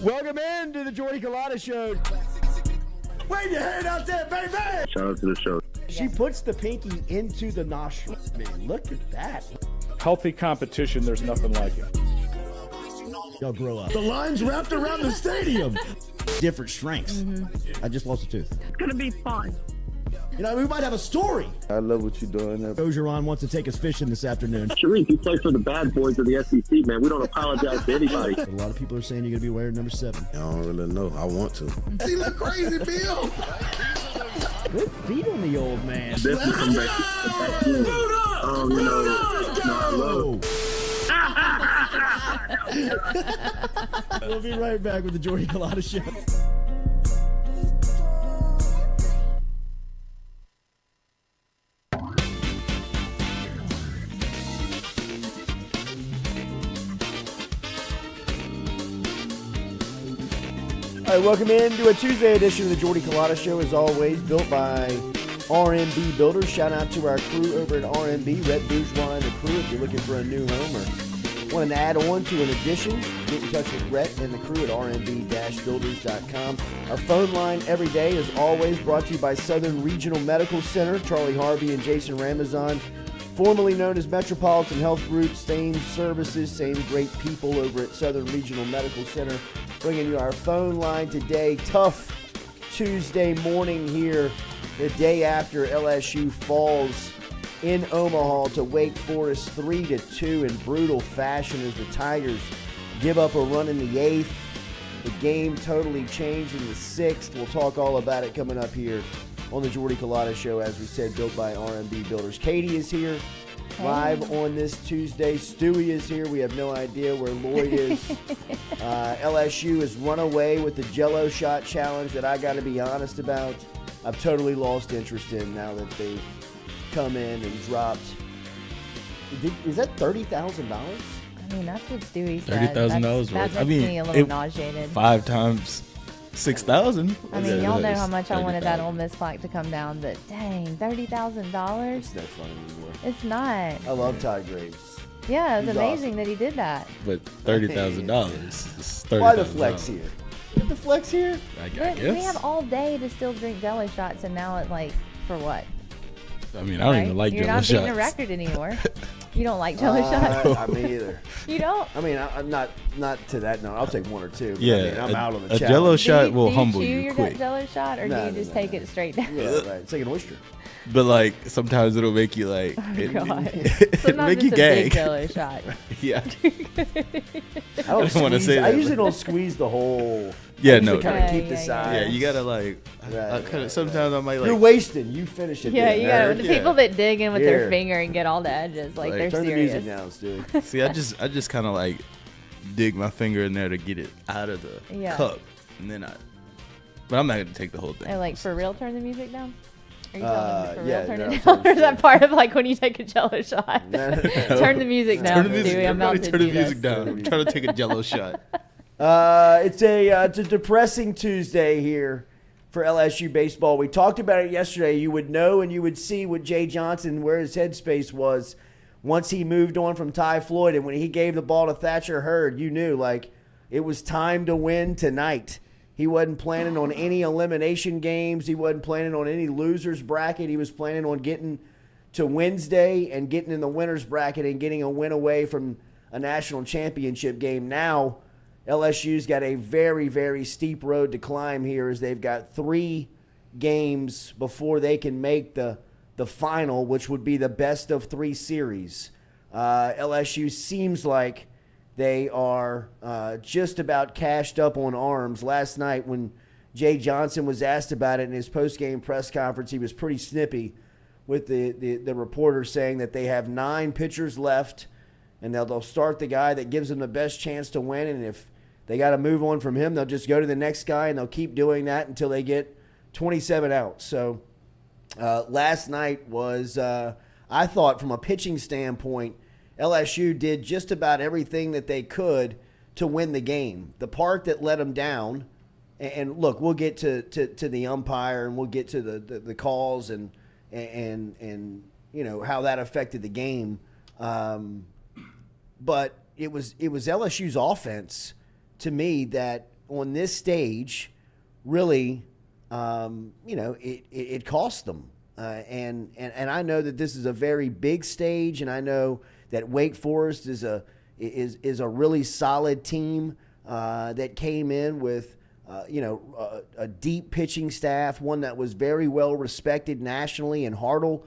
Welcome in to the Jordy Culotta Show. Wave your hand out there, baby! Shout out to the show. She puts the pinky into the nostril. Man, look at that. Healthy competition, there's nothing like it. Y'all grow up. The line's wrapped around the stadium. Different strengths. I just lost a tooth. It's going to be fun. You know, we might have a story. I love what you're doing. Ogeron wants to take us fishing this afternoon. Sharif, you play for the bad boys of the SEC, man. We don't apologize to anybody. A lot of people are saying you're going to be wearing number 7. I don't really know. I want to. He look crazy, Bill. Good feet on the old man. This is some back you know, I love. We'll be right back with the Jordy Culotta Show. All right, welcome into a Tuesday edition of the Jordy Culotta Show, as always, built by RMB Builders. Shout out to our crew over at RMB, Rhett Bourgeois and the crew. If you're looking for a new home or want an add-on to an addition, get in touch with Rhett and the crew at rmb-builders.com. Our phone line every day is always brought to you by Southern Regional Medical Center. Charlie Harvey and Jason Ramazan, formerly known as Metropolitan Health Group. Same services, same great people over at Southern Regional Medical Center. Bringing you our phone line today. Tough Tuesday morning here, the day after LSU falls in Omaha to Wake Forest 3-2 in brutal fashion as the Tigers give up a run in the 8th. The game totally changed in the 6th. We'll talk all about it coming up here on the Jordy Culotta Show, as we said, built by RMB Builders. Katie is here live on this Tuesday. Stewie is here. We have no idea where Lloyd is. LSU has run away with the Jello shot challenge that I got to be honest about. I've totally lost interest in now that they've come in and dropped. Is that $30,000? I mean, that's what Stewie said. $30,000 That worth. makes me a little nauseated. 5 times 6,000. I mean, y'all know how much I wanted that Ole Miss plaque to come down, but dang, $30,000? It's no fun anymore. It's not. I love Ty Graves. Yeah, it's He's amazing awesome. that he did that. But $30,000 is $30,000. Why the flex here? Get the flex here? I But guess. we have all day to still drink Jello shots, and now it's like, for what? I mean, I don't even like You're Jello not shots. beating a record anymore. You don't like Jello shots? I mean, either. You don't? I mean, I'm not to that note. I'll take 1 or 2. But Yeah, I mean, I'm out on the a challenge. Jello shot will do humble chew you your quick. Jello shot, or do No, you just take it straight down? Yeah, right. It's like an oyster. But like sometimes it'll make you like Oh, it, God. it Sometimes make you it's a big gag. Jello shot. Yeah. I don't wanna squeeze. say I that, usually but- don't squeeze the whole. Yeah, I usually no. kind Yeah, of keep the yeah, sides. Yeah, you gotta like. Right, Sometimes I might like. You're wasting. You finish it. Yeah, then, you got nerd. the Yeah. people that dig in with Here. their finger and get all the edges, like Like, they're Turn serious. the music down, Stewie. See, I just kind of like dig my finger in there to get it out of the Yeah. cup, and then But I'm not gonna take the whole thing. And like for real, turn the music down. Are you telling me to for yeah, real turn no, it that's down, what or I'm is that saying. part of like when you take a Jello shot? No. Turn the music down, Turn the music. Stewie. I'm about Everybody to turn do the music this. down. I'm trying to take a Jello shot. It's a depressing Tuesday here for LSU baseball. We talked about it yesterday. You would know and you would see what Jay Johnson, where his headspace was once he moved on from Ty Floyd. And when he gave the ball to Thatcher Hurd, you knew, like, it was time to win tonight. He wasn't planning on any elimination games. He wasn't planning on any losers bracket. He was planning on getting to Wednesday and getting in the winners bracket and getting a win away from a national championship game. Now, LSU's got a very, very steep road to climb here, as they've got 3 games before they can make the final, which would be the best of 3 series. LSU seems like they are just about cashed up on arms. Last night when Jay Johnson was asked about it in his post-game press conference, he was pretty snippy with the reporter, saying that they have 9 pitchers left, and they'll start the guy that gives them the best chance to win, and if they got to move on from him, they'll just go to the next guy, and they'll keep doing that until they get 27 outs. So last night was, I thought from a pitching standpoint, LSU did just about everything that they could to win the game. The part that let them down, and look, we'll get to the umpire, and we'll get to the calls and you know how that affected the game. But it was LSU's offense, to me, that on this stage, really, it cost them. And I know that this is a very big stage, and I know that Wake Forest is a really solid team that came in with a deep pitching staff, one that was very well respected nationally, and Hartle,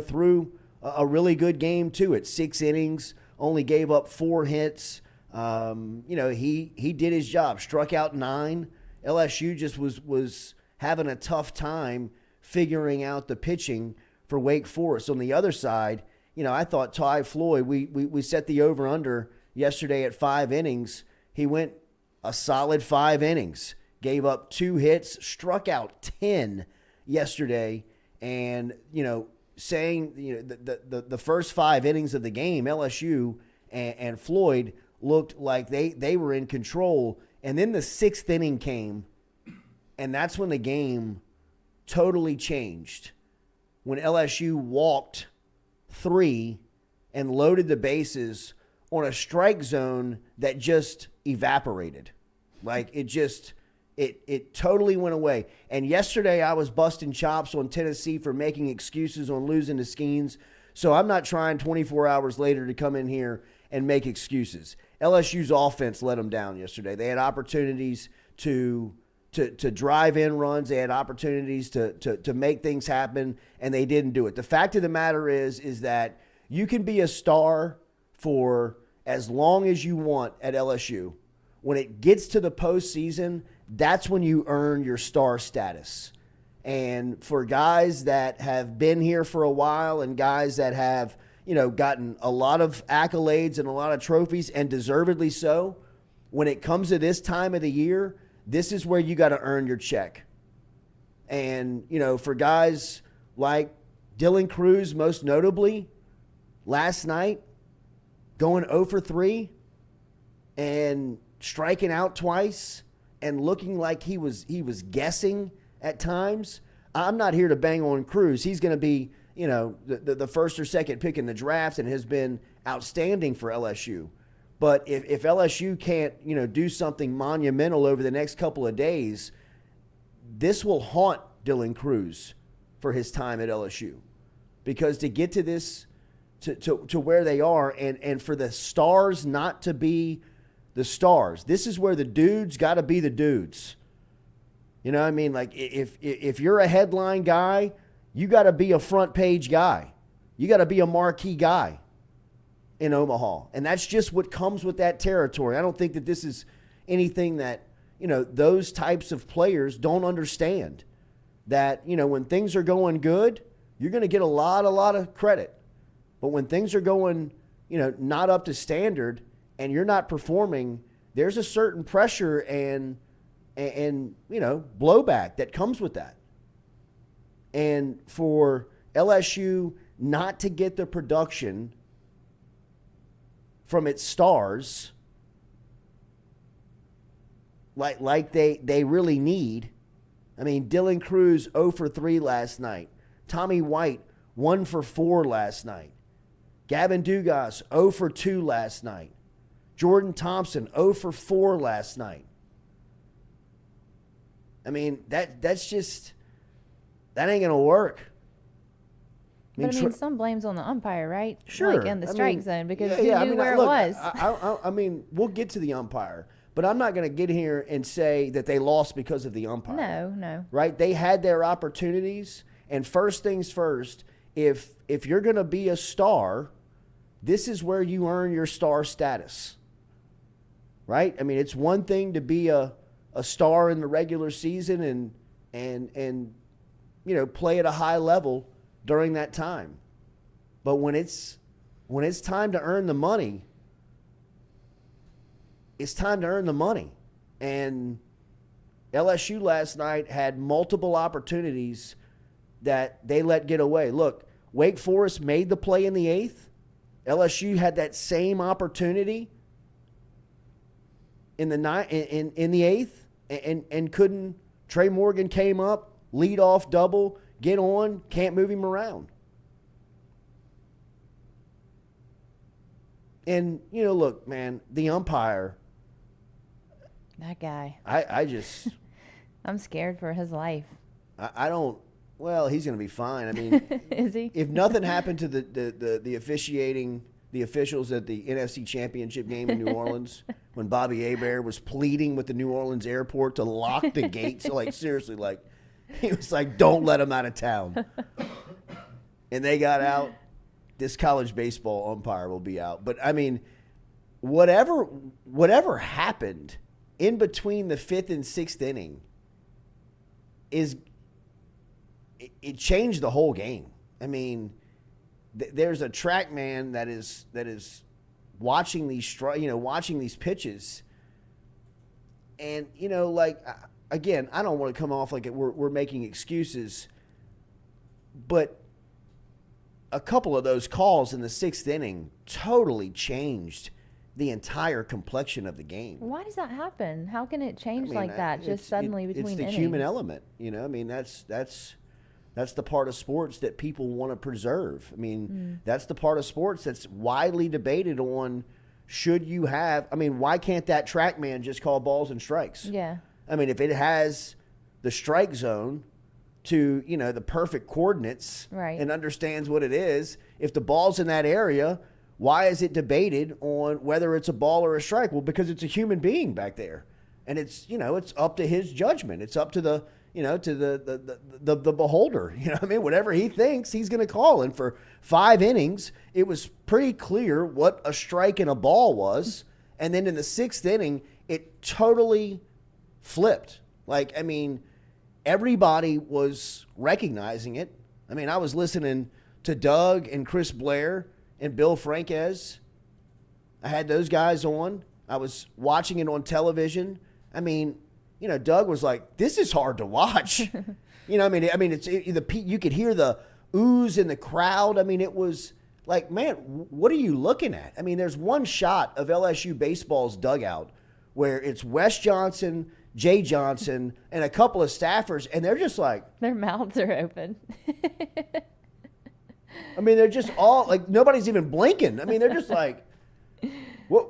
threw a really good game too. At 6 innings, only gave up 4 hits. He did his job, struck out 9. LSU just was having a tough time figuring out the pitching for Wake Forest. On the other side, I thought Ty Floyd, we set the over-under yesterday at 5 innings. He went a solid 5 innings, gave up 2 hits, struck out 10 yesterday. And, saying, the first 5 innings of the game, LSU and Floyd looked like they were in control. And then the 6th inning came, and that's when the game totally changed. When LSU walked 3 and loaded the bases on a strike zone that just evaporated. Like it totally went away. And yesterday I was busting chops on Tennessee for making excuses on losing to Skeens. So I'm not trying 24 hours later to come in here and make excuses. LSU's offense let them down yesterday. They had opportunities to drive in runs. They had opportunities to make things happen, and they didn't do it. The fact of the matter is that you can be a star for as long as you want at LSU. When it gets to the postseason, that's when you earn your star status. And for guys that have been here for a while and guys that have, gotten a lot of accolades and a lot of trophies, and deservedly so, when it comes to this time of the year, this is where you got to earn your check. And, for guys like Dylan Cruz, most notably, last night, going 0 for 3 and striking out twice and looking like he was guessing at times. I'm not here to bang on Cruz. He's going to be, the first or second pick in the draft and has been outstanding for LSU. But if LSU can't, do something monumental over the next couple of days, this will haunt Dylan Cruz for his time at LSU. Because to get to this, to where they are, and for the stars not to be the stars, this is where the dudes got to be the dudes. You know what I mean? Like, if you're a headline guy, you got to be a front page guy. You got to be a marquee guy in Omaha. And that's just what comes with that territory. I don't think that this is anything that, those types of players don't understand. That, when things are going good, you're going to get a lot of credit. But when things are going, not up to standard and you're not performing, there's a certain pressure and blowback that comes with that. And for LSU not to get the production from its stars like they really need. I mean, Dylan Cruz 0 for 3 last night. Tommy White 1 for 4 last night. Gavin Dugas 0 for 2 last night. Jordan Thompson 0 for 4 last night. I mean, that's just, that ain't going to work. But some blame's on the umpire, right? Sure. Like in the strike zone, because who knew where look, it was? I mean, we'll get to the umpire, but I'm not going to get here and say that they lost because of the umpire. No. Right? They had their opportunities, and first things first, if you're going to be a star, this is where you earn your star status. Right? I mean, it's one thing to be a star in the regular season and play at a high level during that time. But when it's time to earn the money, it's time to earn the money. And LSU last night had multiple opportunities that they let get away. Look, Wake Forest made the play in the 8th. LSU had that same opportunity in the 8th and couldn't. Trey Morgan came up, lead off double, get on, can't move him around. And, look, man, the umpire, That guy. I just I'm scared for his life. I don't. Well, he's going to be fine. I mean, Is he? if nothing happened to the officiating, the officials at the NFC Championship game in New Orleans, when Bobby Hebert was pleading with the New Orleans airport to lock the gates, like seriously, like he was like, "Don't let him out of town," and they got out. This college baseball umpire will be out. But I mean, whatever happened in between the 5th and 6th inning it changed the whole game. I mean, there's a track man that is watching watching these pitches, and like again, I don't want to come off like we're making excuses, but a couple of those calls in the 6th inning totally changed the entire complexion of the game. Why does that happen? How can it change like that just suddenly between it's the innings? human element. I mean, that's the part of sports that people want to preserve. I mean, that's the part of sports that's widely debated on. Should you have? I mean, why can't that track man just call balls and strikes? Yeah. I mean, if it has the strike zone to the perfect coordinates, right, and understands what it is, if the ball's in that area, why is it debated on whether it's a ball or a strike? Well, because it's a human being back there, and it's it's up to his judgment. It's up to the to the beholder. I mean, whatever he thinks, he's going to call. And for 5 innings, it was pretty clear what a strike and a ball was. And then in the 6th inning, it totally flipped. Like, I mean, everybody was recognizing it. I mean, I was listening to Doug and Chris Blair and Bill Franquez. I had those guys on. I was watching it on television. I mean, Doug was like, "This is hard to watch." I mean, you could hear the ooze in the crowd. I mean, it was like, man, what are you looking at? I mean, there's one shot of LSU baseball's dugout where it's Wes Johnson, Jay Johnson, and a couple of staffers, and they're just like, their mouths are open. I mean, they're just all like, nobody's even blinking. I mean, they're just like, what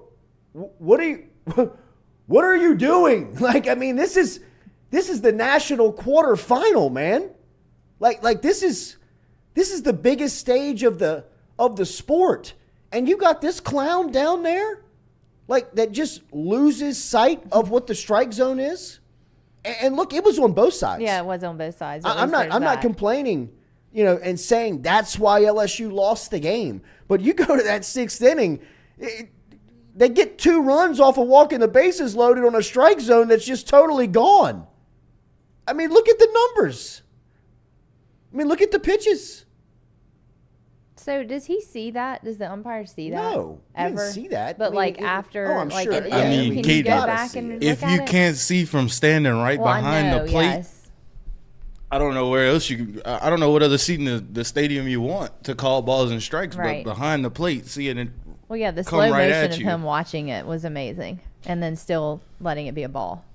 are you doing? Like, I mean, this is the national quarterfinal, man. Like this is the biggest stage of the sport, and you got this clown down there, like, that just loses sight of what the strike zone is. And look, it was on both sides. Yeah, it was on both sides. I'm not complaining, and saying that's why LSU lost the game. But you go to that 6th inning, they get 2 runs off of walking the bases loaded on a strike zone that's just totally gone. I mean, look at the numbers. I mean, look at the pitches. So does he see that? Does the umpire see that? No, he ever didn't see that. But I mean, after, I'm like, sure. an Yeah, I mean, inning, can Katie, you go gotta back see and it. look If at you it? can't see from standing right Well, behind I know, the plate, yes. I don't know where else I don't know what other seat in the stadium you want to call balls and strikes, Right. but behind the plate, seeing it. Well, yeah, the come slow right motion at of you. him watching it was amazing, and then still letting it be a ball.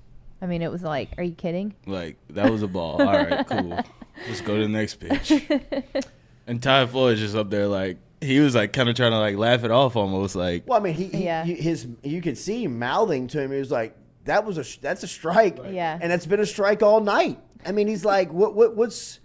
I mean, it was like, are you kidding? Like, that was a ball. All right, cool. Let's go to the next pitch. And Ty Floyd just up there, like, he was like kind of trying to like laugh it off almost, like. Well, I mean, Yeah. you could see him mouthing to him. He was like, that's a strike. Yeah. And it's been a strike all night. I mean, he's like, what's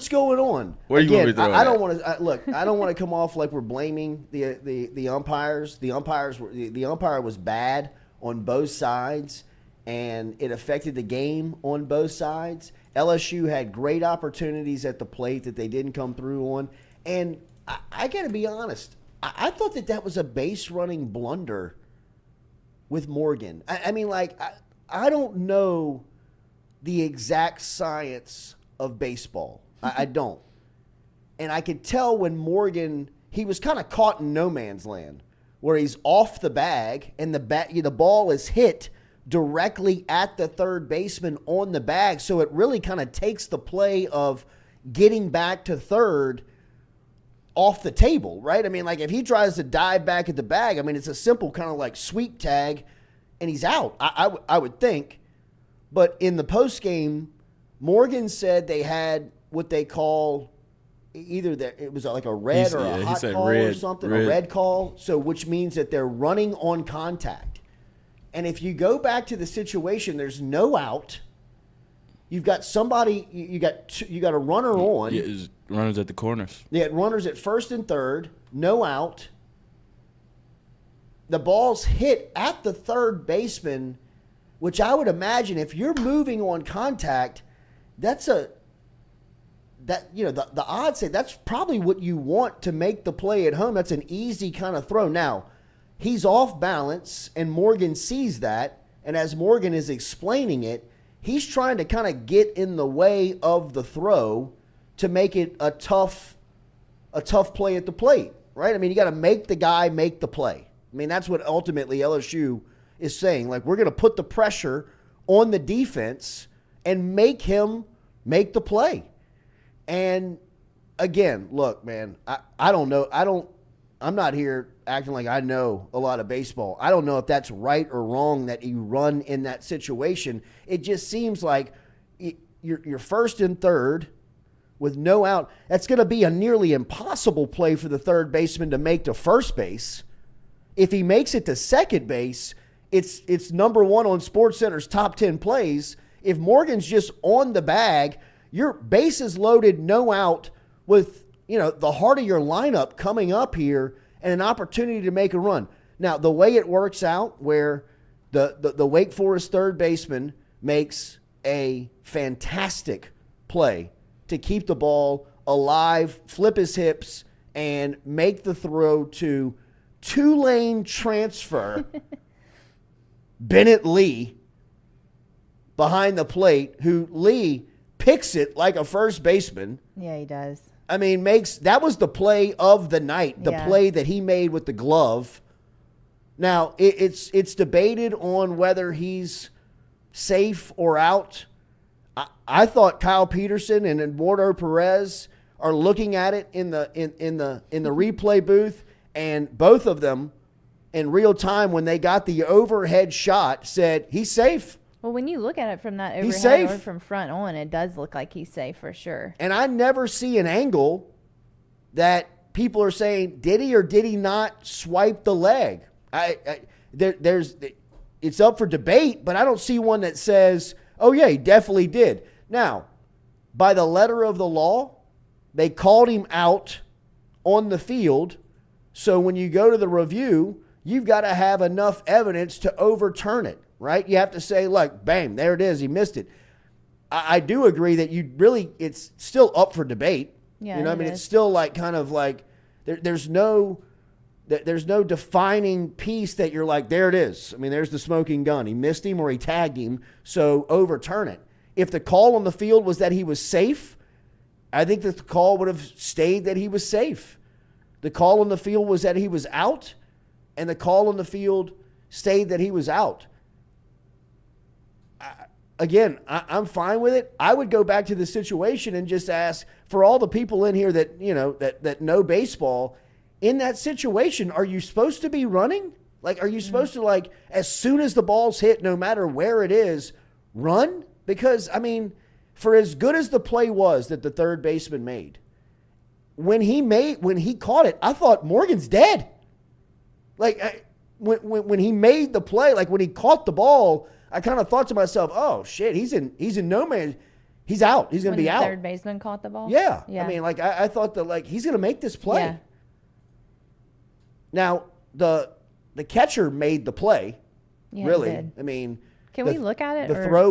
going on? Where you want me to throw I it don't at? want to look. I don't want to come off like we're blaming the umpires. The umpire was bad on both sides, and it affected the game on both sides. LSU had great opportunities at the plate that they didn't come through on, and I got to be honest. I thought that was a base running blunder with Morgan. I mean, like, I don't know the exact science of baseball. I don't. And I could tell when Morgan, he was kind of caught in no man's land, where he's off the bag and the ball is hit directly at the third baseman on the bag. So it really kind of takes the play of getting back to third off the table, right? I mean, like, if he tries to dive back at the bag, I mean, it's a simple kind of like sweep tag, and he's out, I would think. But in the postgame, Morgan said they had what they call it was like a red or a hot call or something, a red call, so which means that they're running on contact. And if you go back to the situation, there's no out. You've got somebody. You got a runner on. Yeah, it's runners at the corners. Yeah, runners at first and third. No out. The ball's hit at the third baseman, which I would imagine if you're moving on contact, the odds say that's probably what you want to make the play at home. That's an easy kind of throw. Now, he's off balance, and Morgan sees that, and as Morgan is explaining it, he's trying to kind of get in the way of the throw to make it a tough play at the plate, right? I mean, you got to make the guy make the play. I mean, that's what ultimately LSU is saying. Like, we're going to put the pressure on the defense and make him make the play. And again, look, man, I don't know. I'm not here acting like I know a lot of baseball. I don't know if that's right or wrong that you run in that situation. It just seems like you're first and third with no out. That's going to be a nearly impossible play for the third baseman to make to first base. If he makes it to second base, it's number one on SportsCenter's top 10 plays. If Morgan's just on the bag, your bases loaded, no out, with the heart of your lineup coming up here and an opportunity to make a run. Now, the way it works out, where the Wake Forest third baseman makes a fantastic play to keep the ball alive, flip his hips, and make the throw to two-lane transfer Bennett Lee behind the plate, who Lee picks it like a first baseman. Yeah, he does. I mean, that was the play of the night, the play that he made with the glove. Now, it's debated on whether he's safe or out. I thought Kyle Peterson and Eduardo Perez are looking at it in the replay booth, and both of them in real time, when they got the overhead shot, said he's safe. Well, when you look at it from that He's overhead safe. or from front on, it does look like he's safe for sure. And I never see an angle that people are saying, did he or did he not swipe the leg? It's up for debate, but I don't see one that says, oh, yeah, he definitely did. Now, by the letter of the law, they called him out on the field. So when you go to the review, you've got to have enough evidence to overturn it, right? You have to say, look, bam, there it is. He missed it. I do agree that it's still up for debate. Yeah, I mean, it's still like kind of like there's no defining piece that you're like, there it is. I mean, there's the smoking gun. He missed him or he tagged him, so overturn it. If the call on the field was that he was safe, I think that the call would have stayed that he was safe. The call on the field was that he was out, and the call on the field stayed that he was out. Again, I'm fine with it. I would go back to the situation and just ask, for all the people in here that that know baseball, in that situation, are you supposed to be running? Like, are you supposed to, like, as soon as the ball's hit, no matter where it is, run? Because, I mean, for as good as the play was that the third baseman made, when he caught it, I thought Morgan's dead. Like, when he made the play, like when he caught the ball, I kind of thought to myself, oh shit, he's in no man, he's out. He's gonna be out. Third baseman caught the ball. Yeah. I mean, like I thought that, like, he's gonna make this play. Yeah. Now the catcher made the play. Yeah, he really. did. I mean, Can we look at it? The throw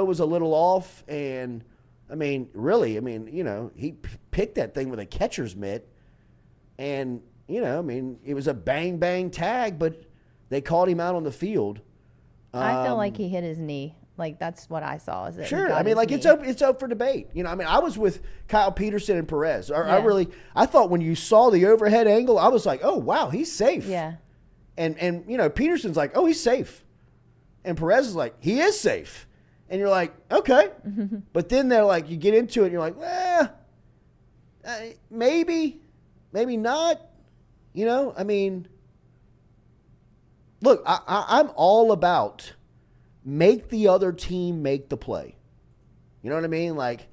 was a little off, and I mean, really, I mean, he picked that thing with a catcher's mitt, and I mean, it was a bang bang tag, but they called him out on the field. I feel like he hit his knee. Like, that's what I saw. Is that he Sure, got I mean, his like, knee. it's up for debate. I mean, I was with Kyle Peterson and Perez. I thought when you saw the overhead angle, I was like, oh wow, he's safe. Yeah. And Peterson's like, oh, he's safe, and Perez is like, he is safe, and you're like, okay, but then they're like, you get into it, and you're like, maybe not. I mean, look, I'm all about make the other team make the play. You know what I mean? Like,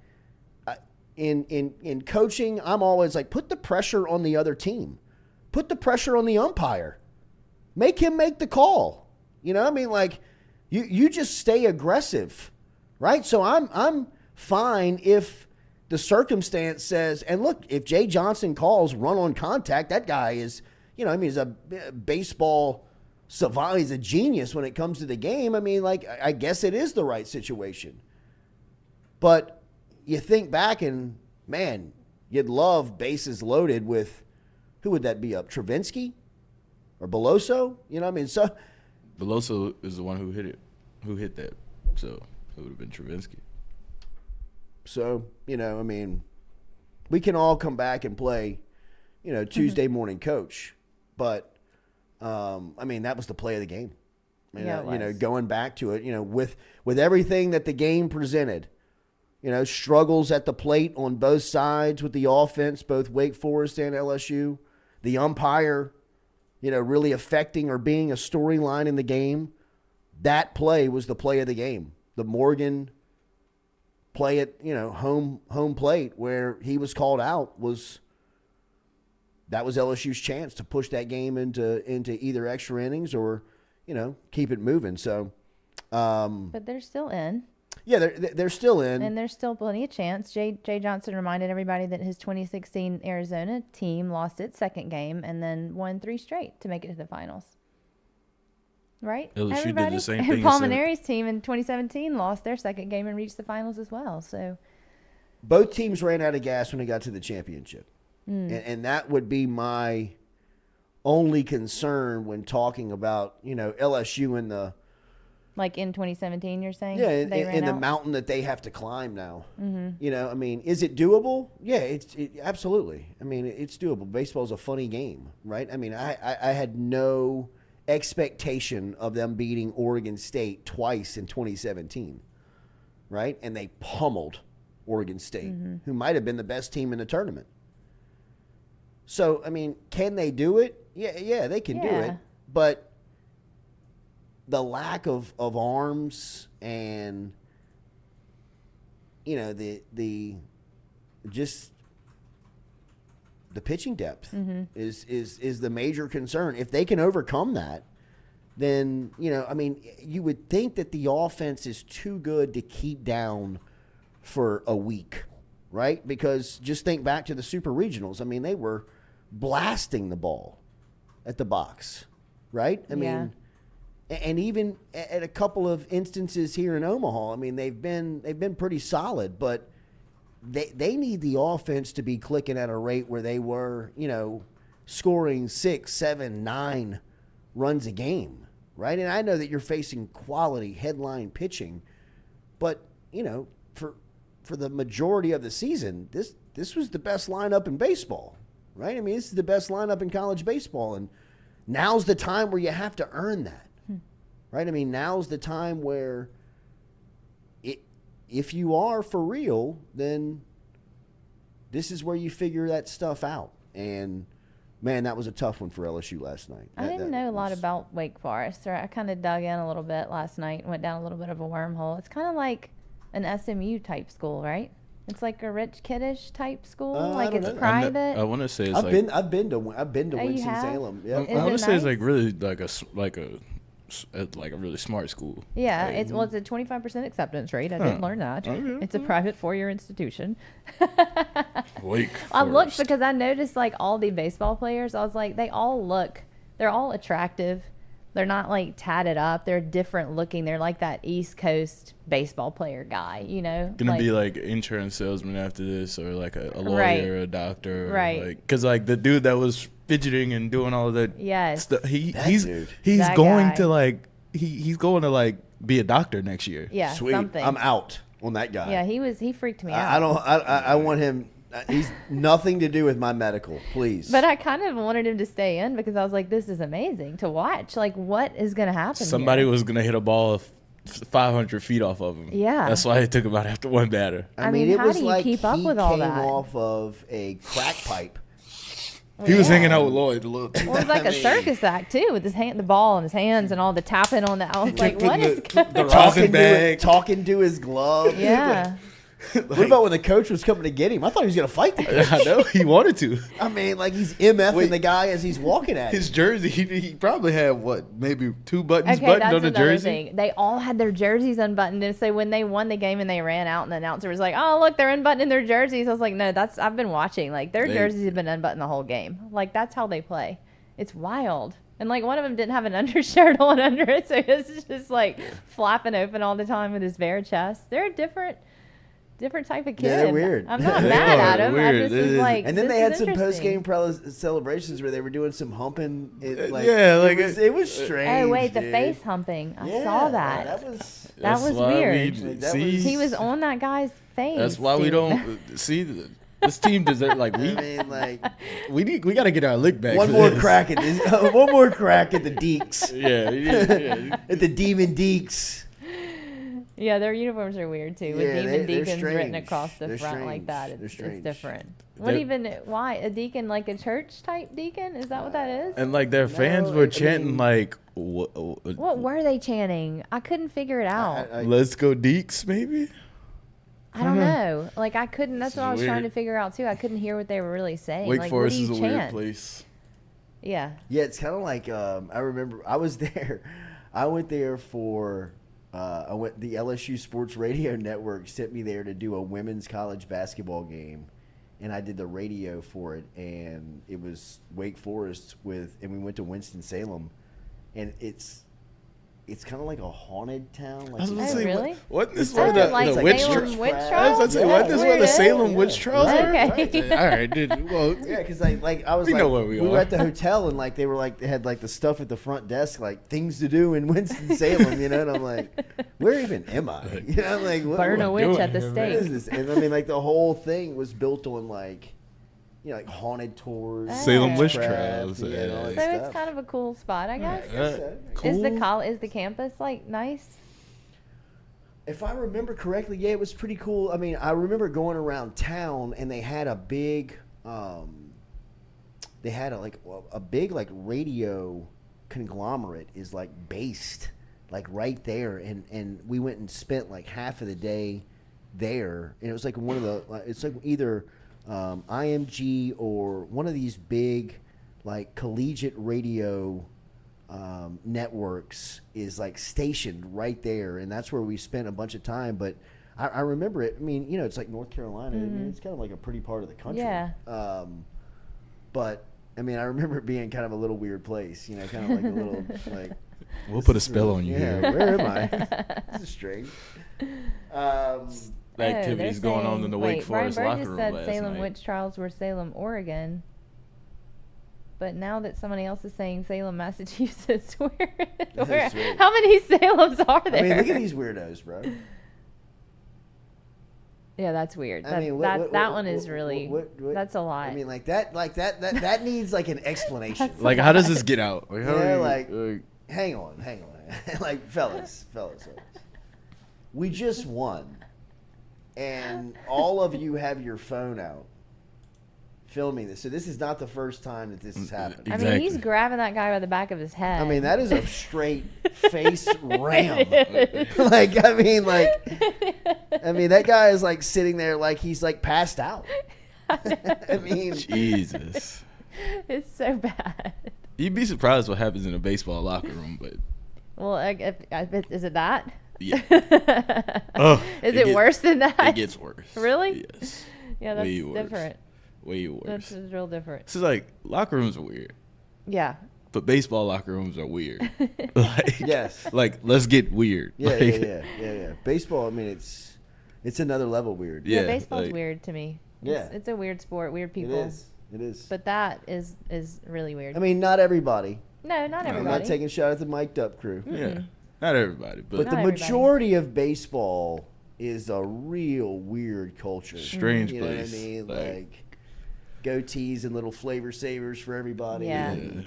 in coaching, I'm always like, put the pressure on the other team. Put the pressure on the umpire. Make him make the call. You know, I mean, like you just stay aggressive, right? So I'm fine if the circumstance says, and look, if Jay Johnson calls run on contact, that guy is, you know, I mean, he's a baseball savant. He's a genius when it comes to the game. I mean, like, I guess it is the right situation. But you think back and, man, you'd love bases loaded with, who would that be up? Travinsky or Beloso? You know what I mean? So Beloso is the one who hit that. So it would have been Travinsky. So, you know, I mean, we can all come back and play, you know, Tuesday morning coach. But, I mean, that was the play of the game. Yeah, it was. You know, going back to it, you know, with everything that the game presented, you know, struggles at the plate on both sides with the offense, both Wake Forest and LSU, the umpire, you know, really affecting or being a storyline in the game. That play was the play of the game. The Morgan play at, you know, home plate where he was called out that was LSU's chance to push that game into either extra innings or, you know, keep it moving. So, But they're still in. Yeah, they're still in. And there's still plenty of chance. Jay Johnson reminded everybody that his 2016 Arizona team lost its second game and then won 3 straight to make it to the finals. Right? LSU Everybody? did the same And thing. Palmineri's team in 2017 lost their second game and reached the finals as well. So Both teams ran out of gas when they got to the championship. And that would be my only concern when talking about, you know, LSU and the like in 2017, you're saying? yeah, they ran in the out? mountain that they have to climb now. You know, I mean, is it doable? Yeah, it's absolutely. I mean, it's doable. Baseball's a funny game, right? I mean, I had no expectation of them beating Oregon State twice in 2017, right? And they pummeled Oregon State, who might have been the best team in the tournament. So, I mean, can they do it? Yeah, they can do it. But the lack of arms and, you know, the just the pitching depth is the major concern. If they can overcome that, then, you know, I mean, you would think that the offense is too good to keep down for a week, right? Because just think back to the Super Regionals. I mean, they were blasting the ball at the box, right? I mean, and even at a couple of instances here in Omaha, I mean, they've been pretty solid, but they need the offense to be clicking at a rate where they were, you know, scoring 6, 7, 9 runs a game, right? And I know that you're facing quality headline pitching, but, you know, for the majority of the season, this was the best lineup in baseball, right? I mean, this is the best lineup in college baseball, and now's the time where you have to earn that, right? I mean, now's the time where if you are for real, then this is where you figure that stuff out. And, man, that was a tough one for LSU last night. I didn't know a lot about Wake Forest. I kind of dug in a little bit last night and went down a little bit of a wormhole. It's kind of like an SMU type school, right? It's like a rich kiddish type school, like it's private. I want to say it's I've been to you Winston-Salem. Yeah. I want to say nice? it's like really like a really smart school. Yeah, Like, it's a 25% acceptance rate. I didn't learn that. Okay. It's a private 4-year institution. Wake I looked Forest. because I noticed like all the baseball players. I was like, they're all attractive. They're not like tatted up. They're different looking. They're like that East Coast baseball player guy, you know? Gonna be like insurance salesman after this, or like a lawyer, Right. or a doctor, or Right. Like, cause like the dude that was fidgeting and doing all of that. Yes. Stuff, dude. he's That going guy. to like he's going to like be a doctor next year. Yeah, Sweet. something. I'm out on that guy. Yeah, he freaked me out. I want him. He's nothing to do with my medical, please. But I kind of wanted him to stay in because I was like, this is amazing to watch. Like, what is going to happen Somebody here? was gonna hit a ball 500 feet off of him. Yeah. That's why it took him out after one batter. I mean, it how was do you like keep up he with all came that? off of a crack pipe. He was hanging out with Lloyd, the little. Well, it was like a circus act, too, with the ball in his hands and all the tapping on the. I was like, what is the rosin bag. Talking to his glove. Yeah. What about when the coach was coming to get him? I thought he was going to fight the coach. I know he wanted to. I mean, like he's MFing the guy as he's walking at His him. jersey, he probably had what, maybe 2 buttons Okay, buttoned that's on the another jersey. thing. They all had their jerseys unbuttoned, and so when they won the game and they ran out, and the announcer was like, "Oh, look, they're unbuttoning their jerseys." I was like, "No, I've been watching. Like their jerseys have been unbuttoned the whole game. Like that's how they play. It's wild." And like one of them didn't have an undershirt on under it, so it's just like flapping open all the time with his bare chest. They're a different type of kid. Yeah, they're weird. I'm not They mad are at him. I weird. just It was is. like, And then this they had is some interesting. post-game celebrations where they were doing some humping. Yeah, like it was strange. Oh wait, the dude. face humping. I Yeah, saw that. That was. That That's was why weird. we- That see, was- He was on that guy's face. that's why we dude. don't see this team deserve like I we mean, like we got to get our lick back. one for more this. crack at this. One more crack at the Deeks. Yeah. At the Demon Deeks. Yeah, their uniforms are weird too. With Yeah, demon they're deacons written strange. across the They're front like strange. that. They're It's strange. different. They're- Why a deacon, like a church type deacon? Is that what that is? And like their fans No, were I chanting mean- like, What were they chanting? I couldn't figure it out. "Let's go Deeks," maybe. I don't know. Like I couldn't. That's This what I is was trying to weird. figure out too. I couldn't hear what they were really saying. Wake like, Forest what do is you a weird chant? place. Yeah. Yeah, it's kind of like I remember I was there. I went there for the LSU Sports Radio Network sent me there to do a women's college basketball game, and I did the radio for it, and it was Wake Forest and we went to Winston-Salem, and it's kind of like a haunted town. Like I was gonna Oh, say, really? What this Oh, where the, like the witch Salem trials? witch I was trials? gonna say, Yeah, what this where where it the is? Salem Yeah. witch trials Right, are? Okay. All right, dude. Well, Yeah, because like I was We like, know where we were are. at the hotel and like they were like they had like the stuff at the front desk like things to do in Winston Salem, you know, and I'm like, where even am I? You know, I'm like Burn a witch doing at the here, what man? is stake. this? And I mean, like the whole thing was built on like, you know, like haunted tours, Salem witch witchcraft, trials. yeah, and all that So it's stuff. kind of a cool spot, I guess. Cool. Is the campus like nice? If I remember correctly, yeah, it was pretty cool. I mean, I remember going around town and they had a big, a big like radio conglomerate is like based like right there, and we went and spent like half of the day there, and it was like one of the it's like either IMG or one of these big like collegiate radio networks is like stationed right there, and that's where we spent a bunch of time. But I remember it. I mean, you know, it's like North Carolina. I mean, it's kind of like a pretty part of the country. Yeah. But I mean, I remember it being kind of a little weird place. You know, kind of like a little like. We'll put a spell on you Yeah, here. where am I? This is strange. The activities they're going on saying- in the Wake Forest Brian locker Burgess room said last Salem night. witch trials were Salem, Oregon. But now that somebody else is saying Salem, Massachusetts, where That's right. how many Salems are there? I mean, look at these weirdos, bro. Yeah, that's weird. I That, mean, that one is really that's a lot. I mean, like that needs like an explanation. Like, how does this get out? Like, how Yeah, are you- like- hang on. Like, fellas. We just won. And all of you have your phone out filming this. So this is not the first time that this has happened. I mean, he's exactly. grabbing that guy by the back of his head. I mean, that is a straight face ram. Like, I mean, that guy is like sitting there like he's like passed out. I mean, Jesus. It's so bad. You'd be surprised what happens in a baseball locker room, but Well, is it that? yeah. Is it worse than that? It gets worse. Really? Yes. Yeah, that's Way worse. different. Way worse. That's real different. This is like locker rooms are weird, Yeah. but baseball locker rooms are weird. Like, yes. like let's get weird. Yeah, Like, yeah. Baseball, I mean, it's another level weird. Yeah, Yeah, baseball's like- weird to me. Yeah. It's a weird sport, weird It people. is. It is. But that is really weird. I mean, not everybody. no, not I'm everybody. not taking a shot at the mic'd up crew. Yeah. Not everybody, but, But Not the everybody. majority of baseball is a real weird culture. Strange You know place. what I mean? Like- Like goatees and little flavor savers for everybody. Yeah. And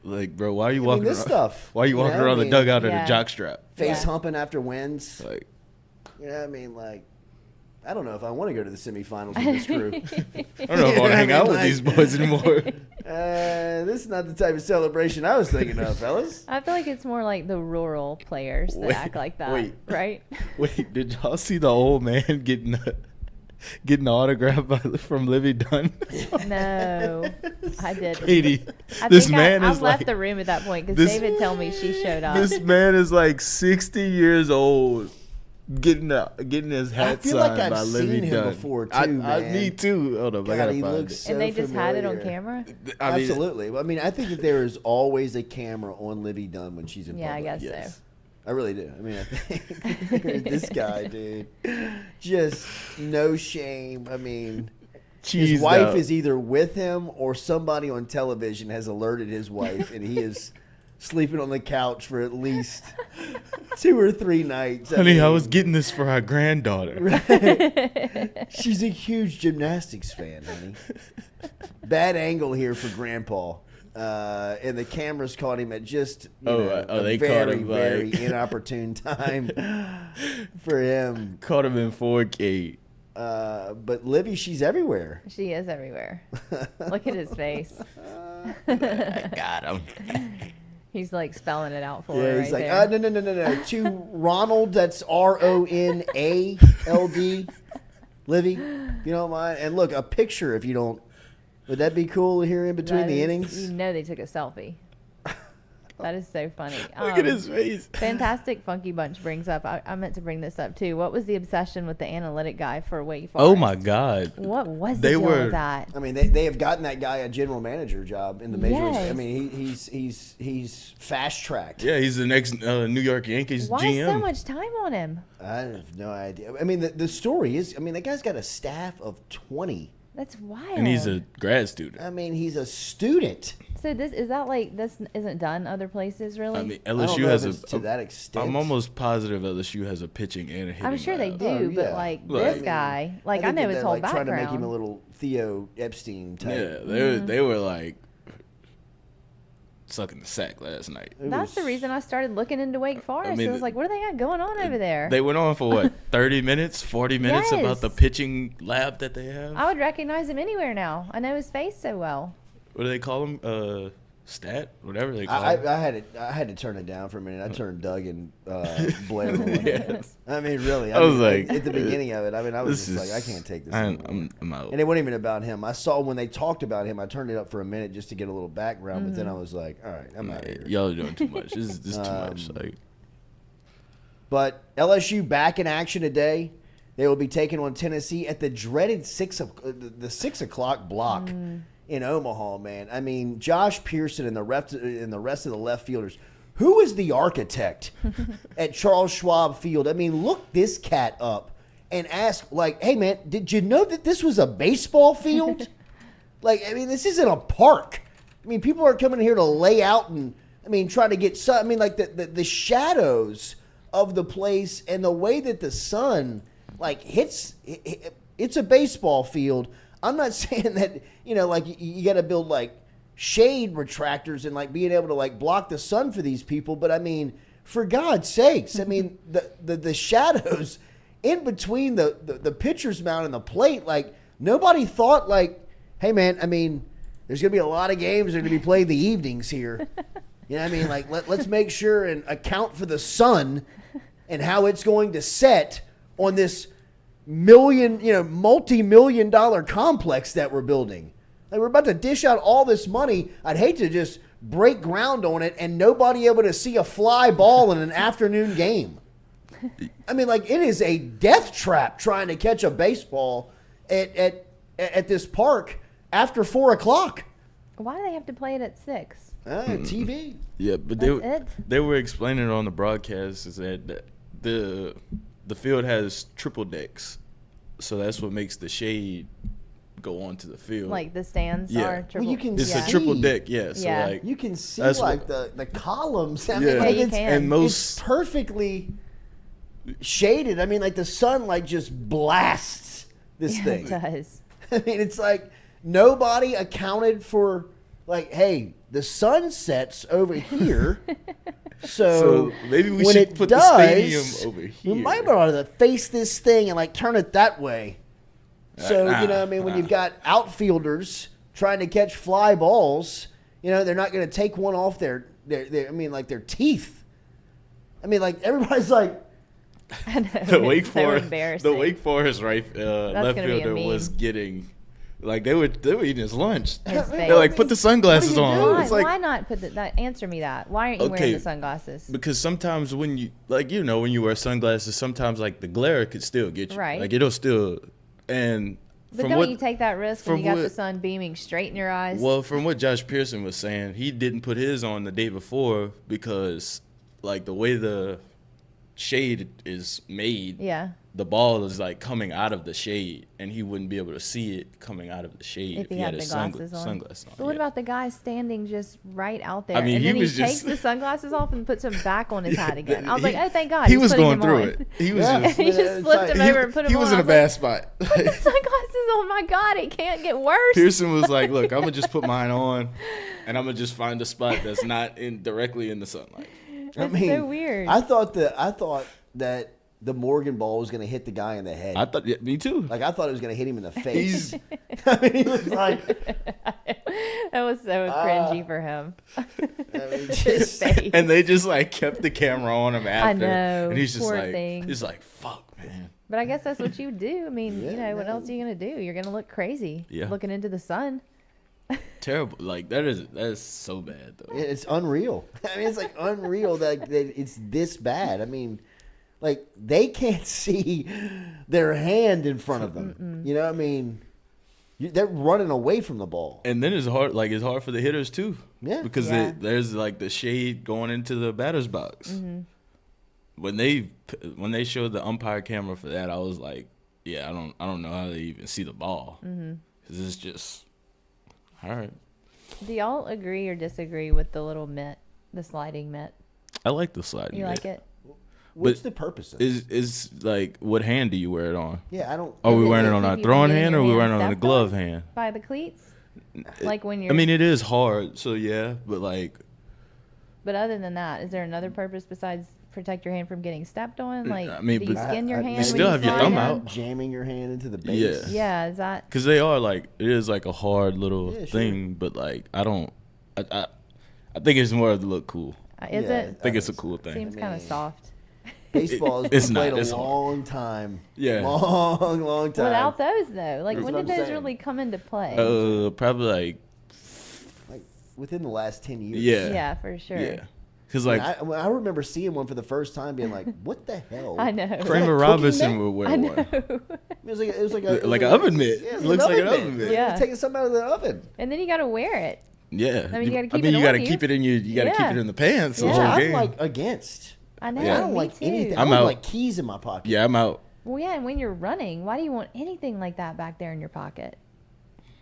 like, bro, why are you I mean, walking this around? stuff. Why are you walking know, around I the mean, dugout in Yeah. a jock strap? face Yeah. humping after wins. Like, You know what I mean? Like, I don't know if I want to go to the semifinals with this crew. I don't know if I want to hang out with these boys anymore. This is not the type of celebration I was thinking of, fellas. I feel like it's more like the rural players that Wait, act like that, wait. right? Wait, did y'all see the old man getting getting the autograph from Livy Dunn? No, I did. Katie, I this think man I is left like the room at that point because this- David told me she showed up. this man is like 60 years old, getting his hat feel like signed I've by seen Livy him Dunn. before, too, man. Me too. Hold up, I God, gotta he find looks it. so And they just had it on familiar. camera? I mean, Absolutely. I mean, I think that there is always a camera on Livy Dunn when she's in Yeah, I public. guess yes. so. I really do. I mean, I think this guy, dude, just no shame. I mean, his Cheesed wife out. is either with him or somebody on television has alerted his wife, and he is sleeping on the couch for at least 2 or 3 nights. Honey, I mean, was getting this for our granddaughter. She's a huge gymnastics fan, honey. Bad angle here for Grandpa. And the cameras caught him at just a they very, caught him, very like- inopportune time for him. Caught him in 4K. But Livy, she's everywhere. She is everywhere. Look at his face. I got him. He's like spelling it out for her Yeah, right he's like, there. no. To Ronald, that's Ronald. Livy, if you don't mind. And look, a picture if you don't. Would that be cool here in between That the is- innings? You know they took a selfie. That is so funny. Look at his face. Fantastic Funky Bunch brings up, I meant to bring this up too. What was the obsession with the analytic guy for Wake Forest? Oh my God. What was They the deal were- with that? I mean, they have gotten that guy a general manager job in the major leagues. I Yes. mean, he's fast tracked. Yeah, he's the next New York Yankees Why GM. so much time on him? I have no idea. I mean, the story is, I mean, the guy's got a staff of 20. That's wild. And he's a grad student. I mean, he's a student. So this isn't done other places really? I mean, I don't LSU know has if it's to that extent. I'm almost positive LSU has a pitching and a hitting. I'm sure they lab. do, Oh, but yeah. like Well, this I mean, guy, like I think know that his they're, whole like, background. trying to make him a little Theo Epstein type. Yeah, they were like sucking the sack last night. That's the reason I started looking into Wake Forest. mean, I was like, what do they got going on over there? They went on for what, 30 minutes, 40 minutes Yes. about the pitching lab that they have. I would recognize him anywhere now. I know his face so well. What do they call him? Stat, whatever they call I him. had to turn it down for a minute. I turned Doug and Blair on. Yes. I mean, really. I was mean, like, at the beginning of it, I mean, I was this just like, is- I can't take this I'm anymore. out. And it wasn't even about him. I saw when they talked about him, I turned it up for a minute just to get a little background, but then I was like, all right, I'm out of here. Y'all are doing too much. This is too much. Like, But LSU back in action today. They will be taking on Tennessee at the dreaded 6 o'clock block in Omaha. Man, I mean, Josh Pearson and the rest of the left fielders. Who is the architect at Charles Schwab Field? I mean, look this cat up and ask, like, hey man, did you know that this was a baseball field? Like, I mean, this isn't a park. I mean, people are coming here to lay out and, I mean, trying to get sun. I mean, like the shadows of the place and the way that the sun like hits. It's a baseball field. I'm not saying that, you know, like you got to build like shade retractors and like being able to like block the sun for these people. But I mean, for God's sakes, I mean, the shadows in between the pitcher's mound and the plate, like nobody thought like, hey man, I mean, there's going to be a lot of games that are going to be played the evenings here. You know what I mean? Like, let's make sure and account for the sun and how it's going to set on this multi-million dollar complex that we're building. Like, we're about to dish out all this money. I'd hate to just break ground on it and nobody able to see a fly ball in an afternoon game. I mean, like, it is a death trap trying to catch a baseball at this park after 4 o'clock. Why do they have to play it at 6? TV. yeah, but That's they were explaining on the broadcast is that the field has triple decks, so that's what makes the shade go onto the field. Like the stands Yeah. are triple. Well, you can It's see. a triple deck, yeah. So Yeah. like You can see That's like what- the columns. I Yeah. mean, Yeah, like you it's, can. and it's most perfectly shaded. I mean, like the sun like just blasts this Yeah, thing. it does. I mean, it's like nobody accounted for like, hey, the sun sets over here. So maybe we when should it put does, the stadium over here. We might be able to face this thing and like turn it that way. So, Nah, you know, I mean, when you've got outfielders trying to catch fly balls, you know, they're not going to take one off their teeth. I mean, like everybody's like, I know, the Wake it's so Forest, embarrassing. the Wake Forest left gonna be a fielder meme. was getting, like they were eating his lunch. His They're like, face. put the sunglasses What are you on. Why, It's like, why not put that? Answer me that. Why aren't you wearing Okay. the sunglasses? because sometimes when you when you wear sunglasses, sometimes like the glare could still get you. Right. Like it'll still, and But from don't what you take that risk when from you got the what- sun beaming straight in your eyes? well, from what Josh Pearson was saying, he didn't put his on the day before because like the way the shade is made, yeah. the ball is like coming out of the shade, and he wouldn't be able to see it coming out of the shade If he had the his glasses on. sunglasses on. But what yeah. about the guy standing just right out there? I mean, and he then he was takes just- the sunglasses off and puts them back on his hat again. I was He- like, oh, thank God. He he's was putting going them through on. it. He was Yeah. just He just It's flipped like- him over and put them he on. was in I a like, bad spot. Put the sunglasses on. My God, it can't get worse. Pearson was like, "Look, I'm gonna just put mine on, and I'm gonna just find a spot that's not directly in the sunlight." It's so weird. I thought that the Morgan ball was going to hit the guy in the head. I thought, yeah, me too. Like I thought it was going to hit him in the face. He's I mean, he was like, That was so cringy for him. I mean, His just, face. and they just like kept the camera on him after. know, And he's just poor like, thing. he's like, "Fuck, man." But I guess that's what you do. I mean, Yeah, you know, what no. else are you going to do? You're going to look crazy Yeah. looking into the sun. Terrible. Like that is so bad though. it's unreal. I mean, it's like unreal that it's this bad. I mean, like they can't see their hand in front of them. You know what I mean? They're running away from the ball. And then it's hard. Like it's hard for the hitters too. Yeah. Because Yeah. there's like the shade going into the batter's box. Mm-hmm. When they showed the umpire camera for that, I was like, yeah, I don't know how they even see the ball. Because it's just all right. Do y'all agree or disagree with the little mitt, the sliding mitt? I like the slide. You like it? What's But the purpose of it? Is like what hand do you wear it on? Yeah, I don't. Are we Is it wearing it like on if our you've throwing been getting hand or are your we wearing hand it on the stepped glove on? hand? By the cleats? Like when you're. I mean, it is hard. So yeah, but like But other than that, is there another purpose besides protect your hand from getting stepped on? Like, I mean, do you but skin your I- hand? you when still you have your slide thumb in? out. Jamming your hand into the base. Yeah. Yeah, is that? because they are like it is like a hard little Yeah, sure. thing, but like I think it's more to look cool. Is Yeah, it? I think it's a cool thing. Seems kind of mean- soft. Baseball has It's been not, played it's a hard. long time. Yeah. Long time. Without those, though, like That's when what did I'm those saying. really come into play? Probably like Like within the last 10 years. yeah, Yeah, for sure. yeah. Because I, like mean, I remember seeing one for the first time, being like, "What the hell?" I know. Kramer Like cooking Robinson mitt? would wear I know. one. It was like a Like an oven mitt. Yeah, it was Looks an like an oven mitt. It Yeah. was taking something out of the oven. And then you got to wear it. Yeah, I mean, you gotta keep I mean, it you gotta on you. keep it in you gotta keep Yeah. it in the pants the Yeah. whole I'm game. like against. I know. Yeah. I don't me like too. anything. I'm I out. don't like keys in my pocket. Yeah, I'm out. Well, yeah, and when you're running, why do you want anything like that back there in your pocket?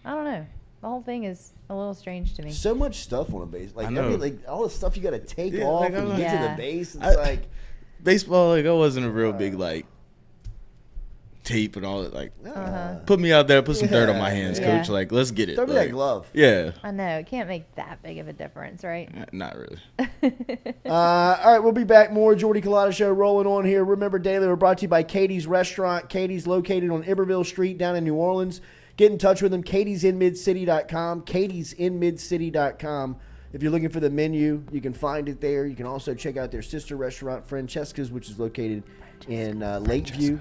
I don't know. The whole thing is a little strange to me. So much stuff on a base. Like I I know. mean, like all the stuff you got to take Yeah, off like, when I'm you like- get to Yeah. the base. It's I- like Baseball, like I wasn't a real big like tape and all that. Like, Uh-huh. put me out there, put some dirt on my Yeah. hands, Yeah. coach. Like, let's get it. throw me Like, that glove. Yeah, I know. It can't make that big of a difference, right? not really. All right, we'll be back. More Jordy Culotta Show rolling on here. Remember, daily, we're brought to you by Katie's Restaurant. Katie's located on Iberville Street down in New Orleans. Get in touch with them, katiesinmidcity.com, katiesinmidcity.com. If you're looking for the menu, you can find it there. You can also check out their sister restaurant, Francesca's, which is located in Lakeview.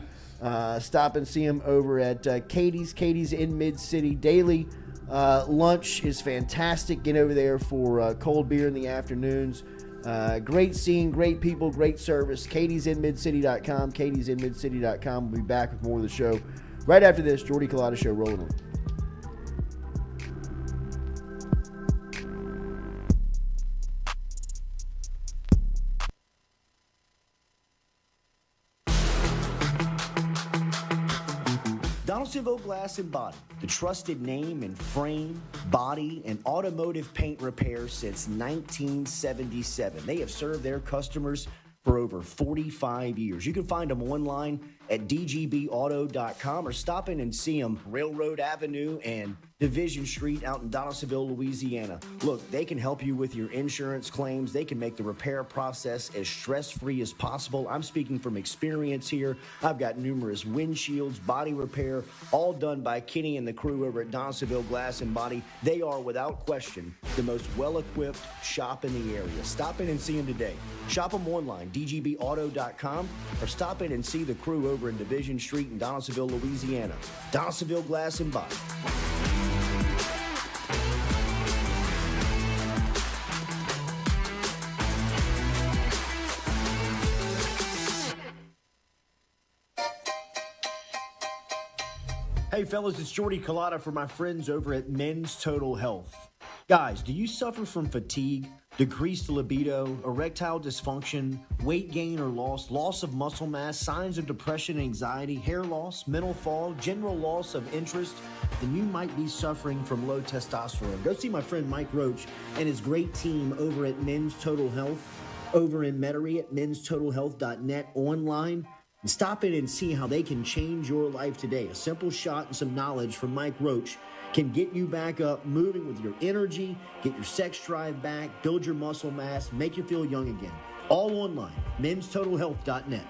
Stop and see them over at Katie's in Mid-City daily. Lunch is fantastic. Get over there for cold beer in the afternoons. Great scene, great people, great service. katiesinmidcity.com, katiesinmidcity.com. We'll be back with more of the show right after this. Jordy Culotta Show rolling on. Donaldsonville Glass and Body, the trusted name in frame, body, and automotive paint repair since 1977. They have served their customers for over 45 years. You can find them online at dgbauto.com or stop in and see them Railroad Avenue and Division Street out in Donaldsonville, Louisiana. Look, they can help you with your insurance claims. They can make the repair process as stress-free as possible. I'm speaking from experience here. I've got numerous windshields, body repair, all done by Kenny and the crew over at Donaldsonville Glass and Body. They are, without question, the most well-equipped shop in the area. Stop in and see them today. Shop them online, dgbauto.com, or stop in and see the crew over in Division Street in Donaldsonville, Louisiana. Donaldsonville Glass and Body. Hey fellas, it's Jordy Culotta for my friends over at Men's Total Health. Guys, do you suffer from fatigue, decreased libido, erectile dysfunction, weight gain or loss of muscle mass, signs of depression, anxiety, hair loss, mental fog, general loss of interest? Then you might be suffering from low testosterone. Go see my friend Mike Roach and his great team over at Men's Total Health, over in Metairie at menstotalhealth.net online. And stop in and see how they can change your life today. A simple shot and some knowledge from Mike Roach can get you back up, moving with your energy, get your sex drive back, build your muscle mass, make you feel young again. All online, menstotalhealth.net.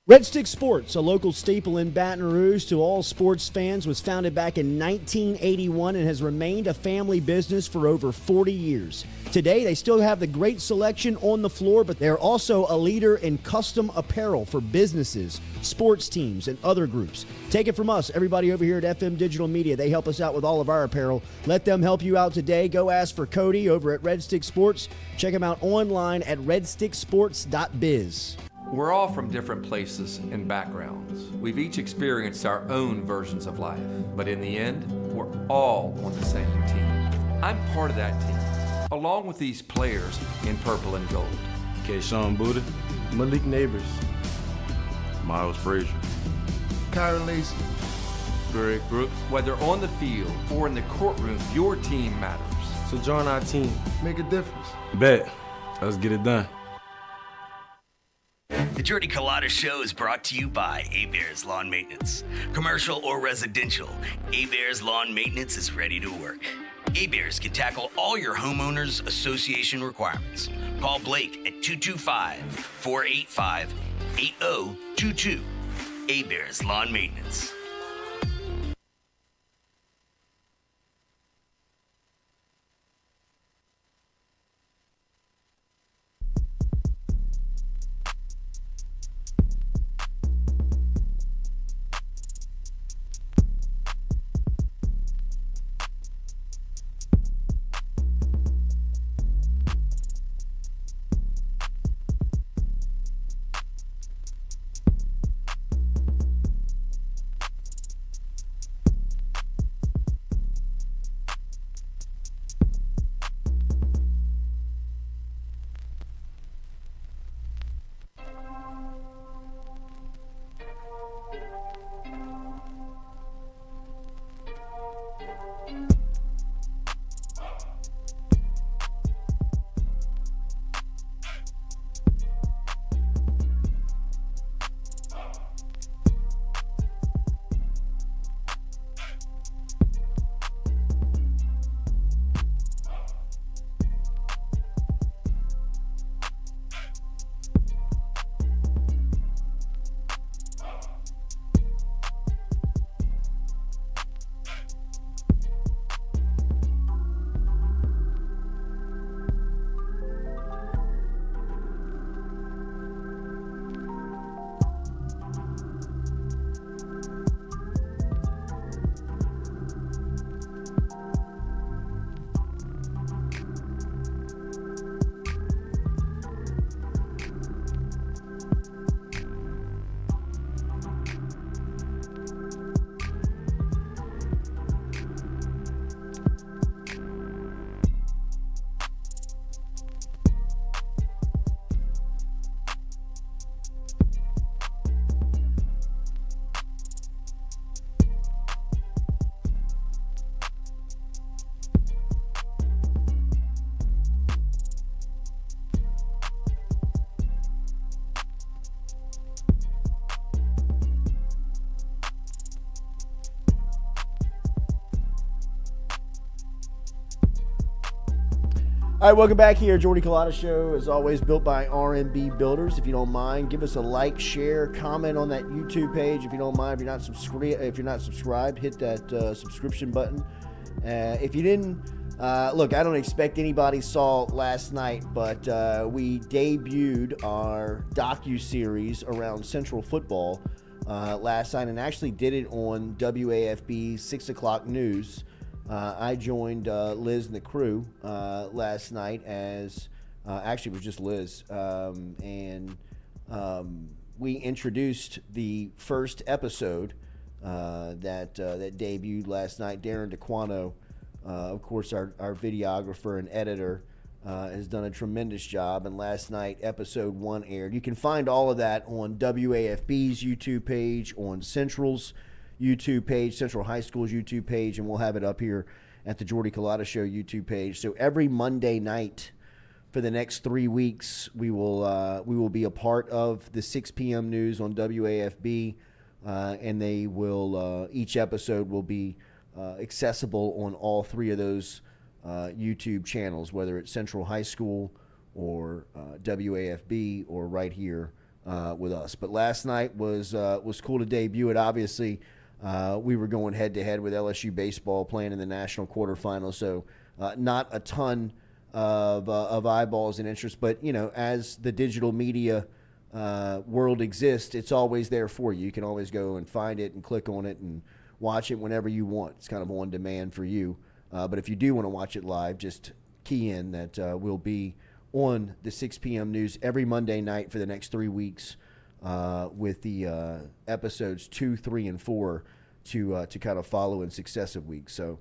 Red Stick Sports, a local staple in Baton Rouge to all sports fans, was founded back in 1981 and has remained a family business for over 40 years. Today, they still have the great selection on the floor, but they're also a leader in custom apparel for businesses, sports teams, and other groups. Take it from us, everybody over here at FM Digital Media. They help us out with all of our apparel. Let them help you out today. Go ask for Cody over at Red Stick Sports. Check him out online at redsticksports.biz. We're all from different places and backgrounds. We've each experienced our own versions of life, but in the end, we're all on the same team. I'm part of that team, along with these players in purple and gold. Kayshawn Buddha, Malik Neighbors, Miles Frazier, Kyron Lacy, Greg Brooks. Whether on the field or in the courtroom, your team matters. So join our team. make a difference. Bet. Let's get it done. The Jordy Culotta Show is brought to you by A-Bears Lawn Maintenance. Commercial or residential, A-Bears Lawn Maintenance is ready to work. A-Bears can tackle all your homeowners association requirements. Call Blake at 225-485-8022. A-Bears Lawn Maintenance. All right, welcome back here. Jordy Culotta Show, as always, built by RMB Builders. If you don't mind, give us a like, share, comment on that YouTube page. If you don't mind, if you're not subscribed, hit that subscription button. If you didn't, look, I don't expect anybody saw last night, but we debuted our docu-series around Central football last night, and actually did it on WAFB 6 o'clock news. I joined Liz and the crew last night as actually it was just Liz, and we introduced the first episode that debuted last night. Darren DeQuano, of course, our videographer and editor, has done a tremendous job, and last night episode 1 aired. You can find all of that on WAFB's YouTube page, on Central's YouTube page, Central High School's YouTube page, and we'll have it up here at the Jordy Culotta Show YouTube page. So every Monday night for the next 3 weeks, we will be a part of the 6 p.m. news on WAFB, and they will each episode will be accessible on all 3 of those YouTube channels, whether it's Central High School or WAFB or right here with us. But last night was cool to debut it. Obviously, we were going head-to-head with LSU baseball playing in the national quarterfinals, so not a ton of eyeballs and interest. But, you know, as the digital media world exists, it's always there for you. You can always go and find it and click on it and watch it whenever you want. It's kind of on demand for you. But if you do want to watch it live, just key in that we'll be on the 6 p.m. news every Monday night for the next 3 weeks with the episodes 2, 3, and 4 to kind of follow in successive weeks. So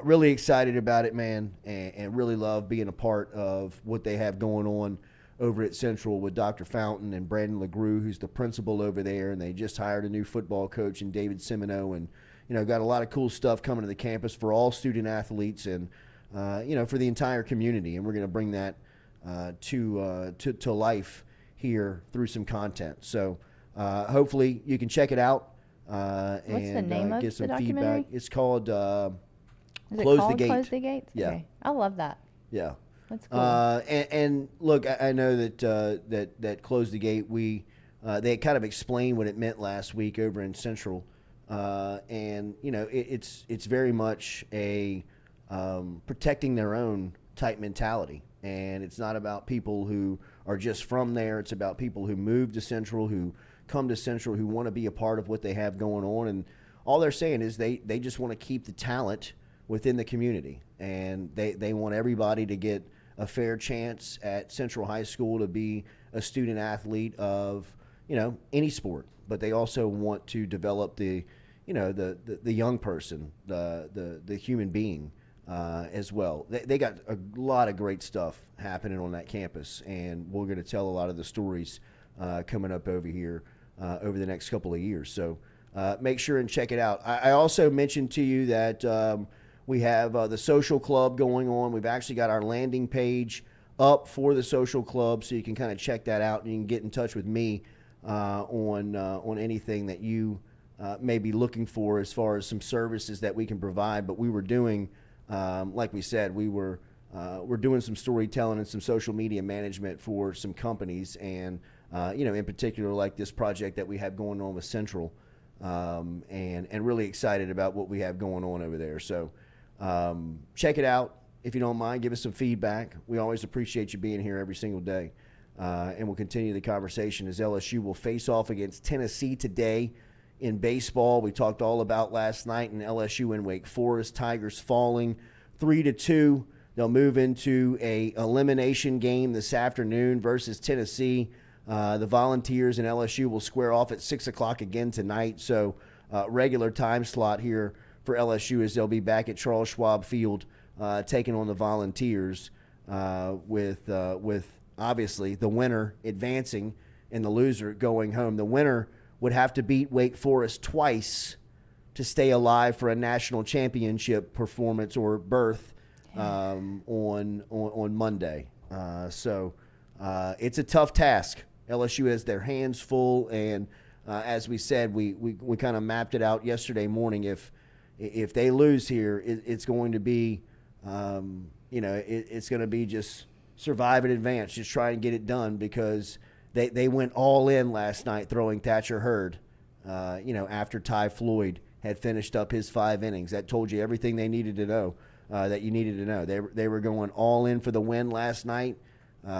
really excited about it, man, and really love being a part of what they have going on over at Central with Dr. Fountain and Brandon LeGroux, who's the principal over there, and they just hired a new football coach in David Semino, and you know, got a lot of cool stuff coming to the campus for all student athletes and you know, for the entire community, and we're going to bring that to life here through some content. So hopefully you can check it out What's the name of get some the feedback. documentary? It's called Is it Close called the Gate. Close the Gates? Yeah. Okay. I love that. Yeah. That's cool. And look, I know that Close the Gate, they kind of explained what it meant last week over in Central. And, you know, it's very much a protecting their own type mentality. And it's not about people who are just from there. It's about people who move to Central, who come to Central, who want to be a part of what they have going on. And all they're saying is they just want to keep the talent within the community. And they want everybody to get a fair chance at Central High School to be a student athlete of, you know, any sport. But they also want to develop the young person, the human being as well. They got a lot of great stuff happening on that campus, and we're going to tell a lot of the stories coming up over here over the next couple of years. So make sure and check it out. I also mentioned to you that we have the social club going on. We've actually got our landing page up for the social club, so you can kind of check that out, and you can get in touch with me on anything that you may be looking for as far as some services that we can provide. But we were doing, like we said, we're doing some storytelling and some social media management for some companies, and you know, in particular, like this project that we have going on with Central, and really excited about what we have going on over there. So check it out if you don't mind. Give us some feedback. We always appreciate you being here every single day. And we'll continue the conversation as LSU will face off against Tennessee today in baseball. We talked all about last night in LSU and Wake Forest. Tigers falling 3-2. They'll move into a elimination game this afternoon versus Tennessee. The Volunteers and LSU will square off at 6 o'clock again tonight. So regular time slot here for LSU as they'll be back at Charles Schwab Field taking on the Volunteers with obviously the winner advancing and the loser going home. The winner would have to beat Wake Forest twice to stay alive for a national championship performance or berth on Monday. So it's a tough task. LSU has their hands full, and as we said, we kind of mapped it out yesterday morning. If they lose here, it's going to be it's going to be just survive in advance, just try and get it done, because they went all in last night throwing Thatcher Hurd, after Ty Floyd had finished up his 5 innings. That told you everything they needed to know, that you needed to know. They were going all in for the win last night.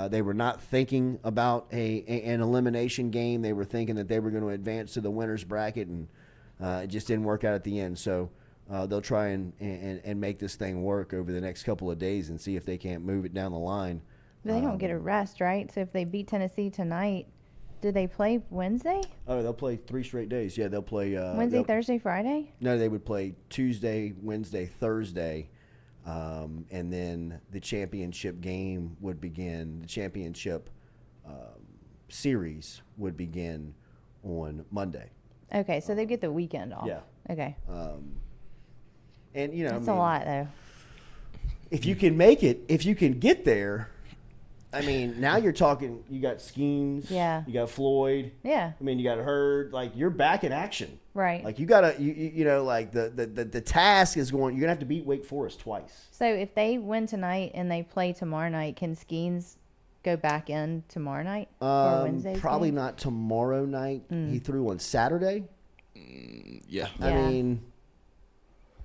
They were not thinking about an elimination game. They were thinking that they were going to advance to the winner's bracket, and it just didn't work out at the end. So they'll try and make this thing work over the next couple of days and see if they can't move it down the line. They don't get a rest, right? So if they beat Tennessee tonight, do they play Wednesday? Oh, they'll play 3 straight days. Yeah, they'll play Wednesday, Thursday, Friday? No, they would play Tuesday, Wednesday, Thursday, and then the championship game would begin. The championship series would begin on Monday. Okay, so they get the weekend off. Yeah. Okay. And That's a lot, though. If you can make it, if you can get there, I mean, now you're talking. You got Skeens. Yeah. You got Floyd. Yeah. I mean, you got Hurd. Like, you're back in action. Right. Like, you gotta, like the task is going. You're gonna have to beat Wake Forest twice. So if they win tonight and they play tomorrow night, can Skeens go back in tomorrow night for Wednesday's Probably game? not tomorrow night. He threw on Saturday. Yeah. I mean,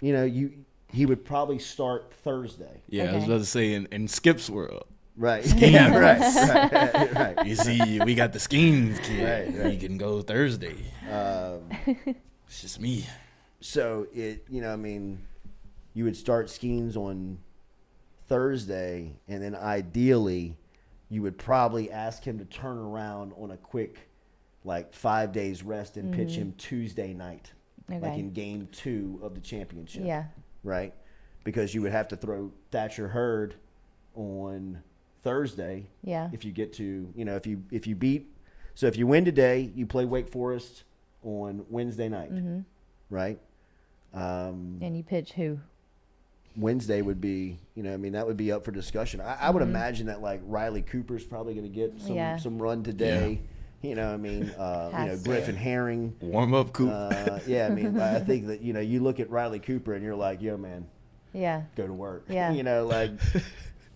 he would probably start Thursday. Yeah, I was about to say in Skip's world. Right. Yeah. Right. You see, we got the Skeens kid. Right. He can go Thursday. It's just me. So you would start Skeens on Thursday, and then ideally, you would probably ask him to turn around on a quick, 5 days rest and pitch him Tuesday night, like in game 2 of the championship. Yeah. Right, because you would have to throw Thatcher Hurd on Thursday. Yeah. If you get to, if you beat, so if you win today, you play Wake Forest on Wednesday night, right? And you pitch who? Wednesday would be, that would be up for discussion. I would imagine that Riley Cooper's probably going to get some run today. Yeah. Griffin Herring. Warm up, Coop. I think that, you look at Riley Cooper and you're like, yo, man, Yeah. go to work. Yeah.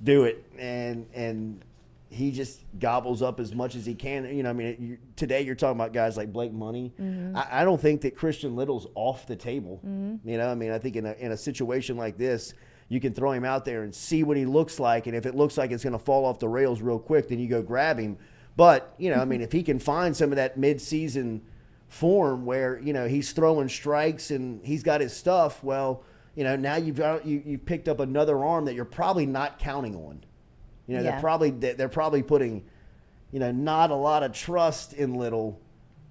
Do it. And he just gobbles up as much as he can. Today you're talking about guys like Blake Money. I don't think that Christian Little's off the table. I think in a situation like this, you can throw him out there and see what he looks like. And if it looks like it's going to fall off the rails real quick, then you go grab him. But, if he can find some of that midseason form where, he's throwing strikes and he's got his stuff, well, now you've picked up another arm that you're probably not counting on. They're probably putting, not a lot of trust in Little,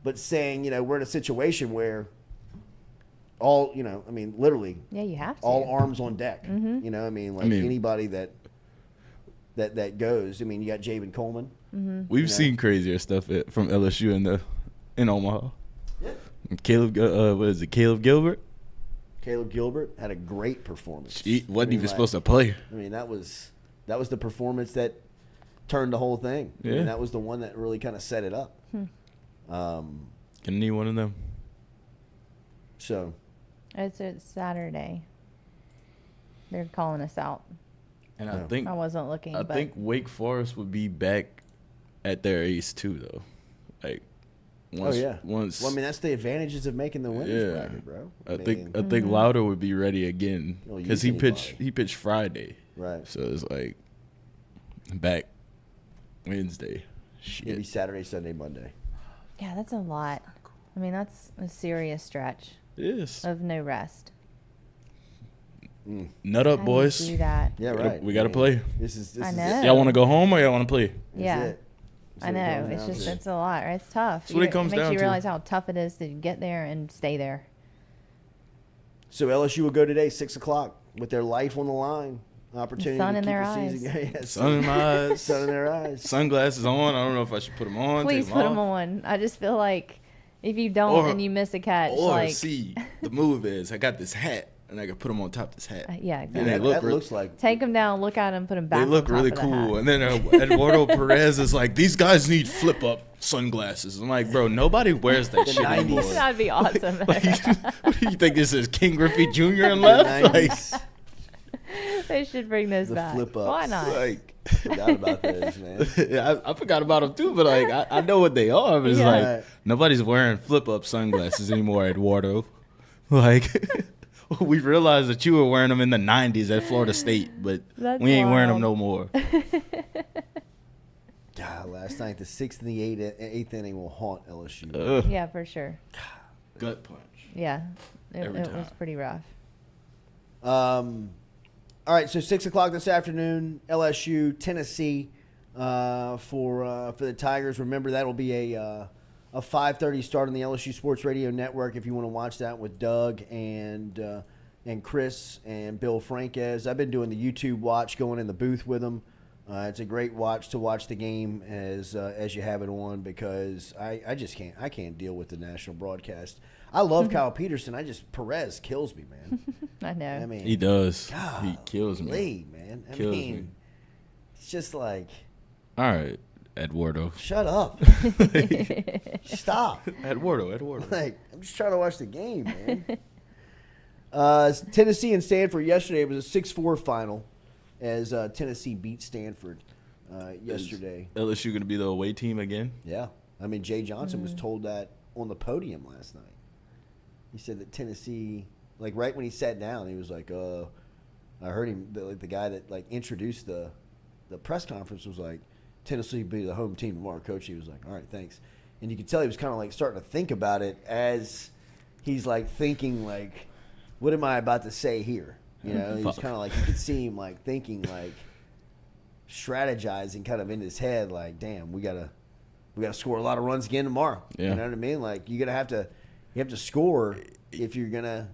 but saying, we're in a situation where all, literally. Yeah, you have to. All arms on deck. Anybody that goes. You got Javen Coleman. We've seen crazier stuff from LSU in Omaha. Yeah. Caleb, Caleb Gilbert? Caleb Gilbert had a great performance. He wasn't even supposed to play. That was the performance that turned the whole thing. Yeah. That was the one that really kind of set it up. Can need one of them. So. It's Saturday. They're calling us out. And I wasn't looking. I think Wake Forest would be back at their ace too, though. Once. Well, that's the advantages of making the winners bracket, bro. I think Lauder would be ready again because he pitched Friday. Right. So it's back Wednesday. Shit. Maybe Saturday, Sunday, Monday. Yeah, that's a lot. That's a serious stretch. Yes. Of no rest. Nut up, How boys. do you do that? Yeah, right. We got to play. This is I it. know. Y'all want to go home or y'all want to play? Yeah. I know. That's It's it's a lot. Right? It's tough. That's what it comes makes down you to. realize how tough it is to get there and stay there. So LSU will go today, 6:00, with their life on the line. Opportunity Sun to in keep their the eyes. season. Yeah, Sun in my eyes. Sun in their eyes. Sunglasses on. I don't know if I should put them on. Please take put them off. on. I just feel like if you don't and you miss a catch, See, the move is I got this hat and I can put them on top of this hat. yeah, And exactly. they look looks like Take them down, look at them, put them back. They look on top really of the cool. hat. And then Eduardo Perez is like, these guys need flip up sunglasses. I'm like, bro, nobody wears that shit 90s. anymore. That'd be awesome. What do you think this is, King Griffey Jr. in left? Like, They should bring those The back. flip-ups. Why not? Like, Forgot about those, man. I forgot about them too, but like I know what they are. But it's Yeah. like nobody's wearing flip-up sunglasses anymore, Eduardo. Like we realized that you were wearing them in the '90s at Florida State, but That's we ain't wearing them wild. no more. God, last night the 6th and the 8th inning will haunt LSU. Ugh, Yeah, for sure. gut punch. Yeah, it Every was time. pretty rough. All right, so 6 o'clock this afternoon, LSU, Tennessee, for the Tigers. Remember, that'll be a 5:30 start on the LSU Sports Radio Network if you want to watch that with Doug and Chris and Bill Franquez. I've been doing the YouTube watch, going in the booth with them. It's a great watch to watch the game as you have it on, because I just can't deal with the national broadcast. I love Kyle Peterson. Perez kills me, man. I know. I mean, He does. God, He kills me. Lee, man. I Kills mean, me. it's just like, All right, Eduardo. shut up. Stop. Eduardo. Like, I'm just trying to watch the game, man. Tennessee and Stanford yesterday, it was a 6-4 final as Tennessee beat Stanford yesterday. LSU going to be the away team again? Yeah. I mean, Jay Johnson was told that on the podium last night. He said that Tennessee, like right when he sat down, he was like, I heard him, the guy that like introduced the press conference was like, Tennessee will be the home team tomorrow, coach. He was like, all right, thanks. And you could tell he was kind of like starting to think about it as he's like thinking like, what am I about to say here? You know, he's kind of like, you could see him like thinking, like strategizing kind of in his head, like, damn, we gotta score a lot of runs again tomorrow. Yeah. You know what I mean? Like you have to score if you're gonna,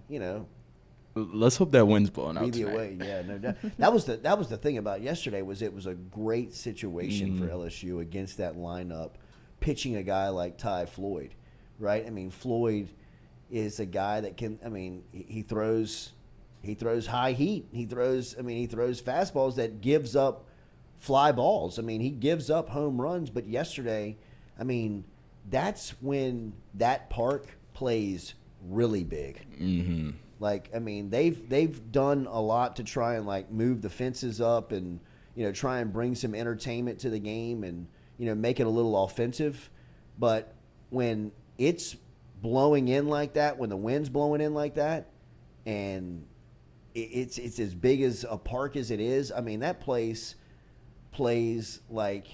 Let's hope that wind's blowing out be the tonight. away. Yeah, no doubt. That was the thing about yesterday was it was a great situation for LSU against that lineup, pitching a guy like Ty Floyd, right? I mean, Floyd is a guy that can. I mean, he throws high heat. He throws fastballs that gives up fly balls. I mean, he gives up home runs. But yesterday, I mean, that's when that park plays really big. Mm-hmm. Like, I mean, they've done a lot to try and like move the fences up and try and bring some entertainment to the game and make it a little offensive. But when it's blowing in like that, when the wind's blowing in like that, and it's as big as a park as it is, I mean, that place plays like,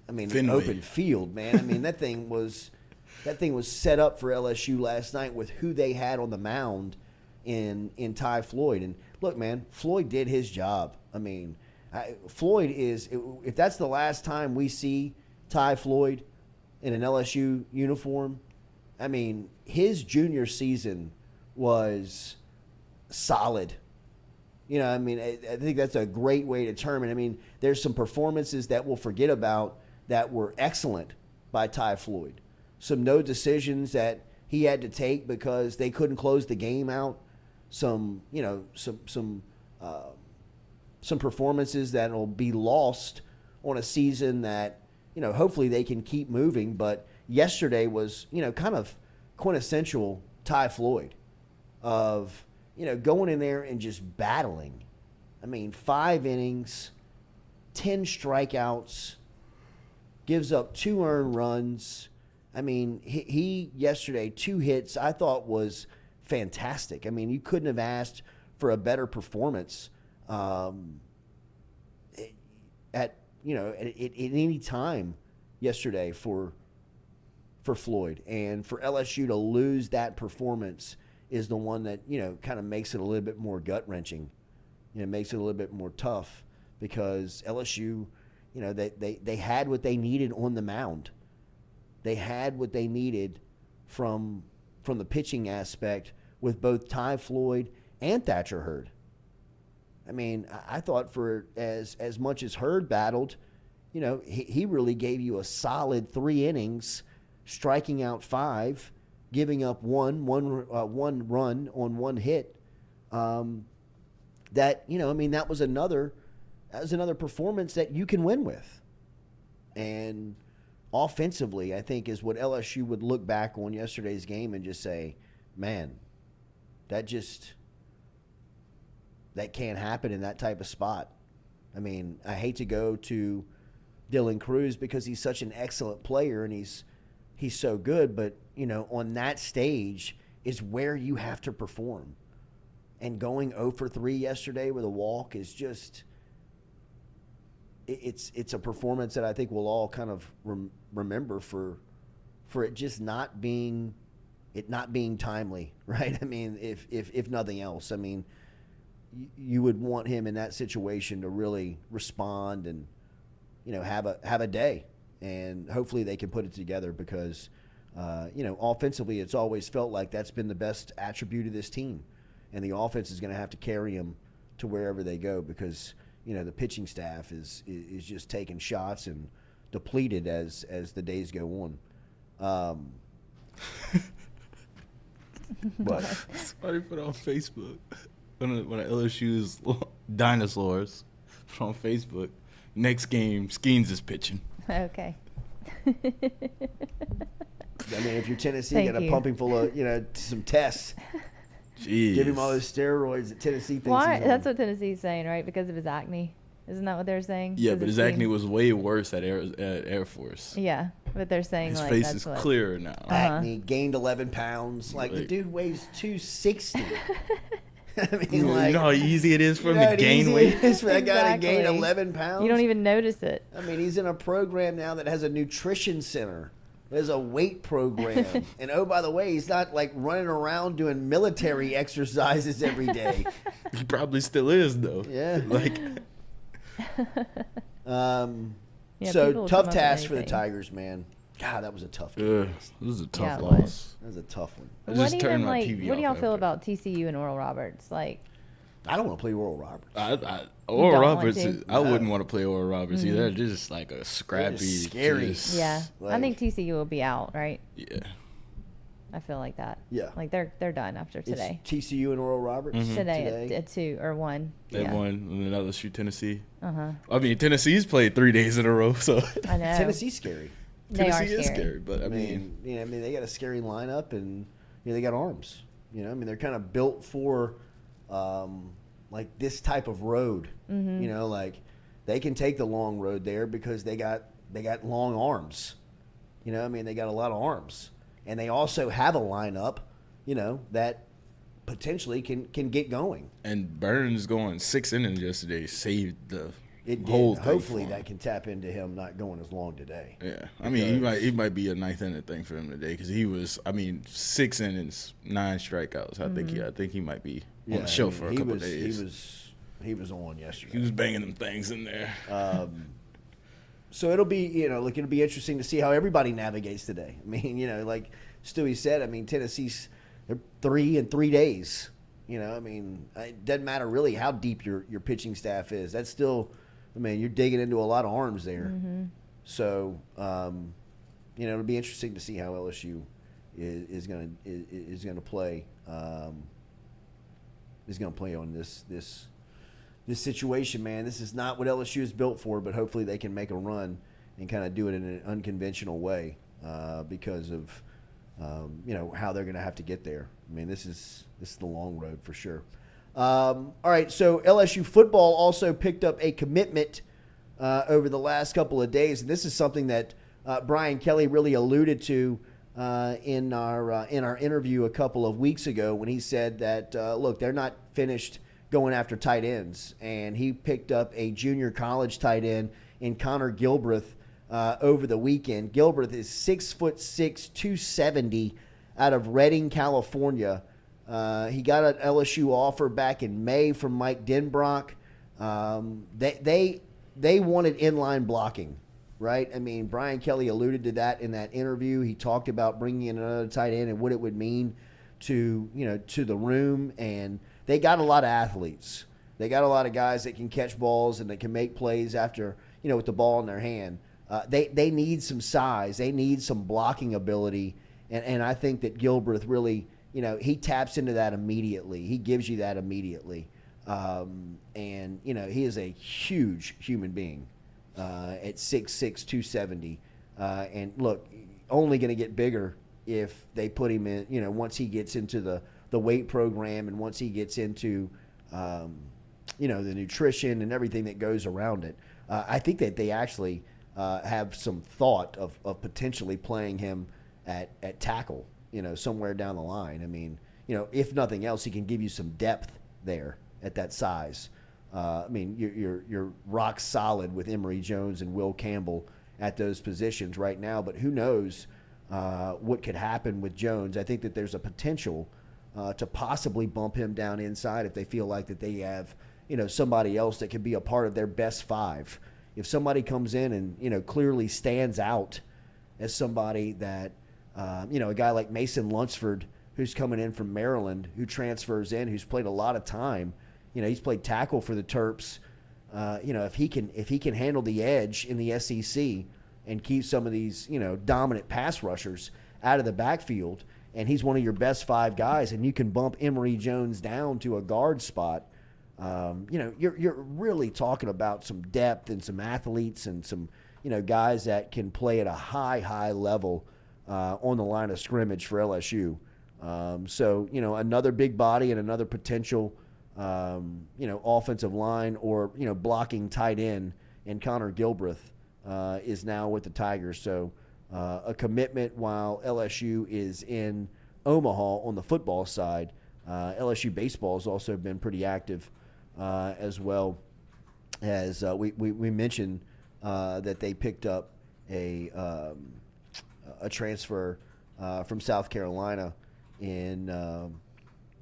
I mean, an Fenway. open field, man. I mean, that thing was set up for LSU last night with who they had on the mound in Ty Floyd. And look, man, Floyd did his job. I mean, Floyd is, if that's the last time we see Ty Floyd in an LSU uniform, I mean, his junior season was solid. I mean, I think that's a great way to term it. I mean, there's some performances that we'll forget about that were excellent by Ty Floyd. Some no decisions that he had to take because they couldn't close the game out. Some performances that will be lost on a season that, hopefully they can keep moving. But yesterday was, kind of quintessential Ty Floyd of, going in there and just battling. I mean, 5 innings, 10 strikeouts, gives up 2 earned runs. I mean, he yesterday, 2 hits, I thought was fantastic. I mean, you couldn't have asked for a better performance at any time yesterday for Floyd. And for LSU to lose that performance is the one that, kind of makes it a little bit more gut-wrenching. Makes it a little bit more tough because LSU, they had what they needed on the mound. They had what they needed from the pitching aspect with both Ty Floyd and Thatcher Hurd. I mean, I thought for as much as Hurd battled, he really gave you a solid 3 innings, striking out 5, giving up one run on 1 hit. That that was another performance that you can win with. And offensively, I think is what LSU would look back on yesterday's game and just say, man, that just that can't happen in that type of spot. I mean, I hate to go to Dylan Cruz because he's such an excellent player and he's so good, but on that stage is where you have to perform. And going 0 for 3 yesterday with a walk is just it's a performance that I think we'll all kind of remember for it just not being timely, right? I mean, if nothing else, I mean, you would want him in that situation to really respond and have a day, and hopefully they can put it together because offensively it's always felt like that's been the best attribute of this team, and the offense is going to have to carry them to wherever they go because the pitching staff is just taking shots and depleted as the days go on. But Somebody put on Facebook one of LSU's dinosaurs put on Facebook. Next game, Skeens is pitching. Okay. I mean, if you're Tennessee, Thank got to you. pump him full of some tests. Jeez. Give him all those steroids that Tennessee thinks Why? he's on. That's what Tennessee's saying, right? Because of his acne. Isn't that what they're saying? Yeah, 'Cause but his it's acne being- was way worse at Air Force. Yeah, but they're saying His like face that's is what. clearer now. Acne, gained 11 pounds. Like, the Like- dude weighs 260. I mean, You like, know how easy it is for him how to gain easy weight? it is for that guy to gain Exactly. 11 pounds? You don't even notice it. I mean, he's in a program now that has a nutrition center. There's a weight program. And oh, by the way, he's not like running around doing military exercises every day. He probably still is though. Yeah. Like Yeah, people So will tough come up with task for the anything. Tigers, man. God, that was a tough game. this is a Yeah, tough it loss. was. That was a tough one. I What just even turned my like? TV What do y'all off feel after. about TCU and Oral Roberts? Like, I don't want to play Oral Roberts. Oral don't want Roberts, to? I wouldn't want to play Oral Roberts either. They're just like a scrappy, scary. just- yeah, I like- think TCU will be out, right? yeah. I feel like that. Yeah. Like they're done after today. It's TCU and Oral Roberts Today at 2 or 1. They Yeah. won, and then LSU, Tennessee. Uh-huh. I mean, Tennessee's played 3 days in a row, so I know. Tennessee's scary. They are Tennessee is scary. scary. But I I mean, mean, they got a scary lineup, and they got arms. I mean, they're kind of built for like this type of road. Like they can take the long road there because they got long arms. I mean, they got a lot of arms, and they also have a lineup, that potentially can get going. and Burns going 6 innings yesterday saved the It whole did. thing. Hopefully, for him. that can tap into him not going as long today. Yeah, I mean, he might be a 9th inning thing for him today because he was. I mean, 6 innings, 9 strikeouts. I think he might be on the show for a couple days. He was on yesterday. He was banging them things in there. So it'll be, it'll be interesting to see how everybody navigates today. I mean, like Stewie said, I mean, Tennessee's they're 3 in 3 days. I mean, it doesn't matter really how deep your pitching staff is. That's still, I mean, you're digging into a lot of arms there. So, it'll be interesting to see how LSU is going to play. Is going to play on this situation, man. This is not what LSU is built for, but hopefully they can make a run and kind of do it in an unconventional way because of how they're going to have to get there. I mean, this is the long road for sure. All right, so LSU football also picked up a commitment over the last couple of days, and this is something that Brian Kelly really alluded to in our interview a couple of weeks ago when he said that look, they're not finished going after tight ends, and he picked up a junior college tight end in Connor Gilbreth over the weekend. Gilbreth is 6'6", 270 out of Redding, California. He got an LSU offer back in May from Mike Denbrock. They wanted inline blocking, right? I mean, Brian Kelly alluded to that in that interview. He talked about bringing in another tight end and what it would mean to the room, and they got a lot of athletes. They got a lot of guys that can catch balls and that can make plays after, with the ball in their hand. They need some size. They need some blocking ability. And I think that Gilbreth really, he taps into that immediately. He gives you that immediately. And he is a huge human being at 6'6", 270. And look, only going to get bigger if they put him in, once he gets into the weight program and once he gets into, the nutrition and everything that goes around it. I think that they actually have some thought of potentially playing him at tackle, somewhere down the line. I mean, if nothing else, he can give you some depth there at that size. I mean, you're rock solid with Emory Jones and Will Campbell at those positions right now, but who knows what could happen with Jones. I think that there's a potential to possibly bump him down inside if they feel like that they have, somebody else that could be a part of their best five. If somebody comes in and, clearly stands out as somebody that, a guy like Mason Lunsford, who's coming in from Maryland, who transfers in, who's played a lot of time, he's played tackle for the Terps. If he can handle the edge in the SEC and keep some of these, dominant pass rushers out of the backfield, and he's one of your best five guys, and you can bump Emory Jones down to a guard spot, you're really talking about some depth and some athletes and some, guys that can play at a high level on the line of scrimmage for LSU. So, another big body and another potential, offensive line or, blocking tight end, and Connor Gilbreth is now with the Tigers. So a commitment while LSU is in Omaha on the football side. LSU baseball has also been pretty active as well, as we mentioned that they picked up a transfer from South Carolina in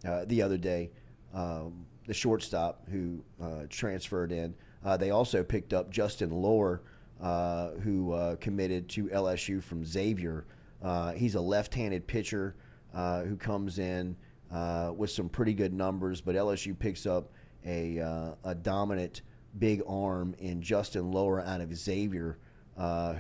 the other day, the shortstop who transferred in. They also picked up Justin Lohr, who committed to LSU from Xavier. He's a left-handed pitcher who comes in with some pretty good numbers, but LSU picks up a dominant big arm in Justin Lohr out of Xavier,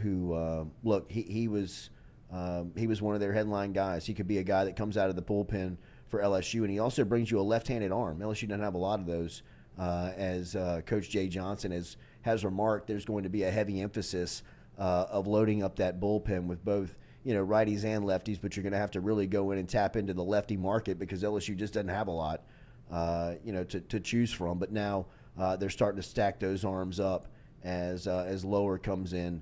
who he was one of their headline guys. He could be a guy that comes out of the bullpen for LSU, and he also brings you a left-handed arm. LSU doesn't have a lot of those. As Coach Jay Johnson has remarked, there's going to be a heavy emphasis of loading up that bullpen with both righties and lefties, but you're going to have to really go in and tap into the lefty market because LSU just doesn't have a lot to choose from. But now they're starting to stack those arms up as Lohr comes in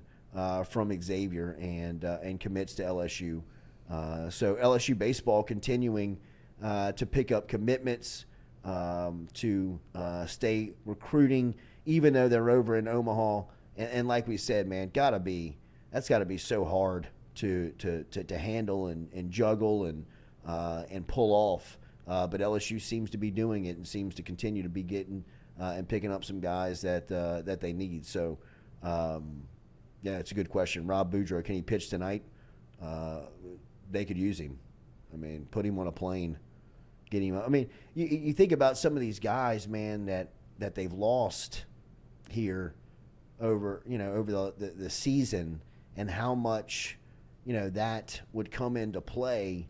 from Xavier and commits to LSU. So LSU baseball continuing to pick up commitments, to stay recruiting, even though they're over in Omaha. And like we said, man, that's got to be so hard to handle and juggle and pull off. But LSU seems to be doing it and seems to continue to be getting and picking up some guys that they need. So, yeah, it's a good question. Rob Boudreaux, can he pitch tonight? They could use him. I mean, put him on a plane. Get him. I mean, you think about some of these guys, man, that they've lost here over the season, and how much that would come into play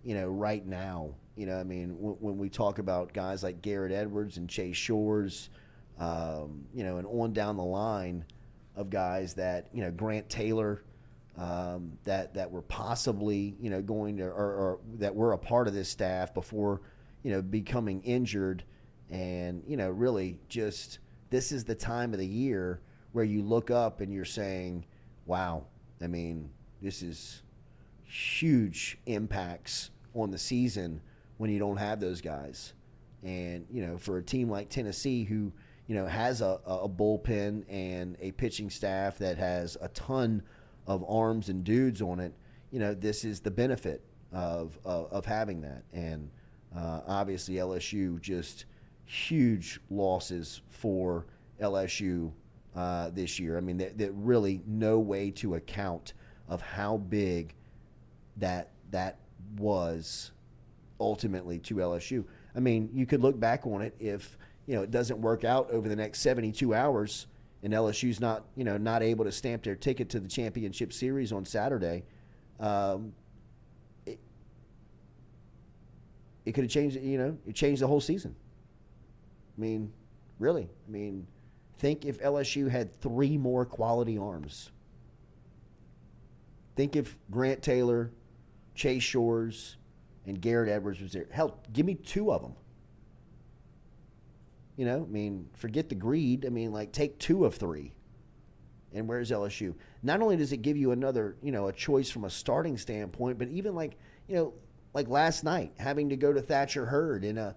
right now. I mean, when we talk about guys like Garrett Edwards and Chase Shores, and on down the line of guys that Grant Taylor, that were possibly going to or that were a part of this staff before becoming injured, and really just this is the time of the year where you look up and you're saying, wow, I mean, this is huge impacts on the season when you don't have those guys. And for a team like Tennessee, who has a bullpen and a pitching staff that has a ton of arms and dudes on it, this is the benefit of having that. And obviously LSU, just huge losses for LSU this year. I mean, that really no way to account of how big that was ultimately to LSU. I mean, you could look back on it if it doesn't work out over the next 72 hours and LSU's not able to stamp their ticket to the championship series on Saturday. It could have changed. It changed the whole season. I mean, really. I mean, think if LSU had 3 more quality arms. Think if Grant Taylor, Chase Shores, and Garrett Edwards was there. Hell, give me 2 of them. You know, I mean, forget the greed. I mean, like, take 2 of 3. And where's LSU? Not only does it give you another, a choice from a starting standpoint, but even like last night, having to go to Thatcher Hurd in a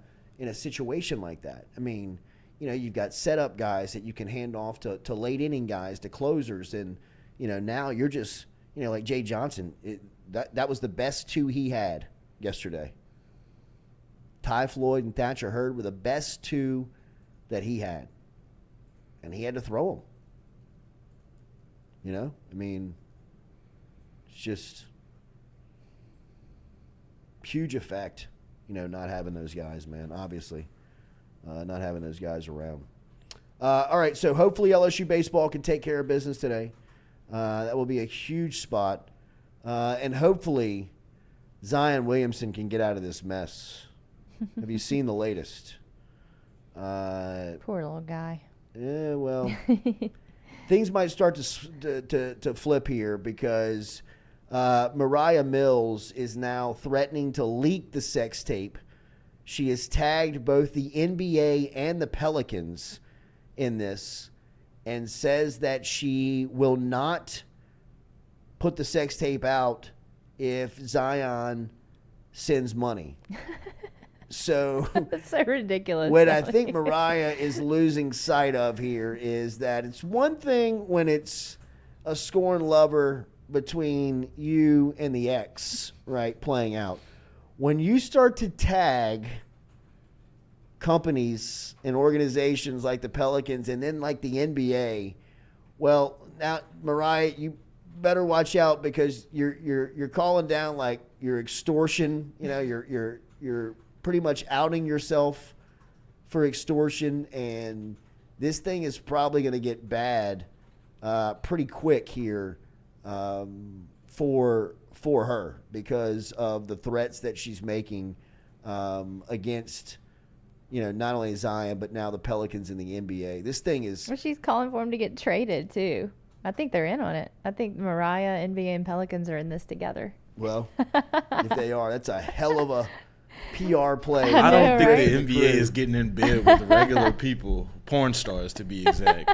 situation like that. I mean, you've got setup guys that you can hand off to late inning guys, to closers, and now you're just like Jay Johnson. That was the best 2 he had yesterday. Ty Floyd and Thatcher Hurd were the best 2 that he had, and he had to throw them. I mean, it's just huge effect, not having those guys, man, obviously. Not having those guys around. All right, so hopefully LSU baseball can take care of business today. That will be a huge spot. And hopefully Zion Williamson can get out of this mess. Have you seen the latest? Poor little guy. Yeah, well... Things might start to flip here because Mariah Mills is now threatening to leak the sex tape. She has tagged both the NBA and the Pelicans in this and says that she will not put the sex tape out if Zion sends money. So that's so ridiculous. What I think Mariah is losing sight of here is that it's one thing when it's a scorn lover between you and the ex, right, playing out. When you start to tag companies and organizations like the Pelicans and then like the NBA, well, now Mariah, you better watch out because you're calling down like your extortion. You're pretty much outing yourself for extortion, and this thing is probably going to get bad pretty quick here for her because of the threats that she's making against not only Zion but now the Pelicans and the NBA. This thing is... Well, she's calling for him to get traded too. I think they're in on it. I think Mariah, NBA, and Pelicans are in this together. Well, if they are, that's a hell of a PR play. I don't think right? the NBA is getting in bed with regular people, porn stars to be exact.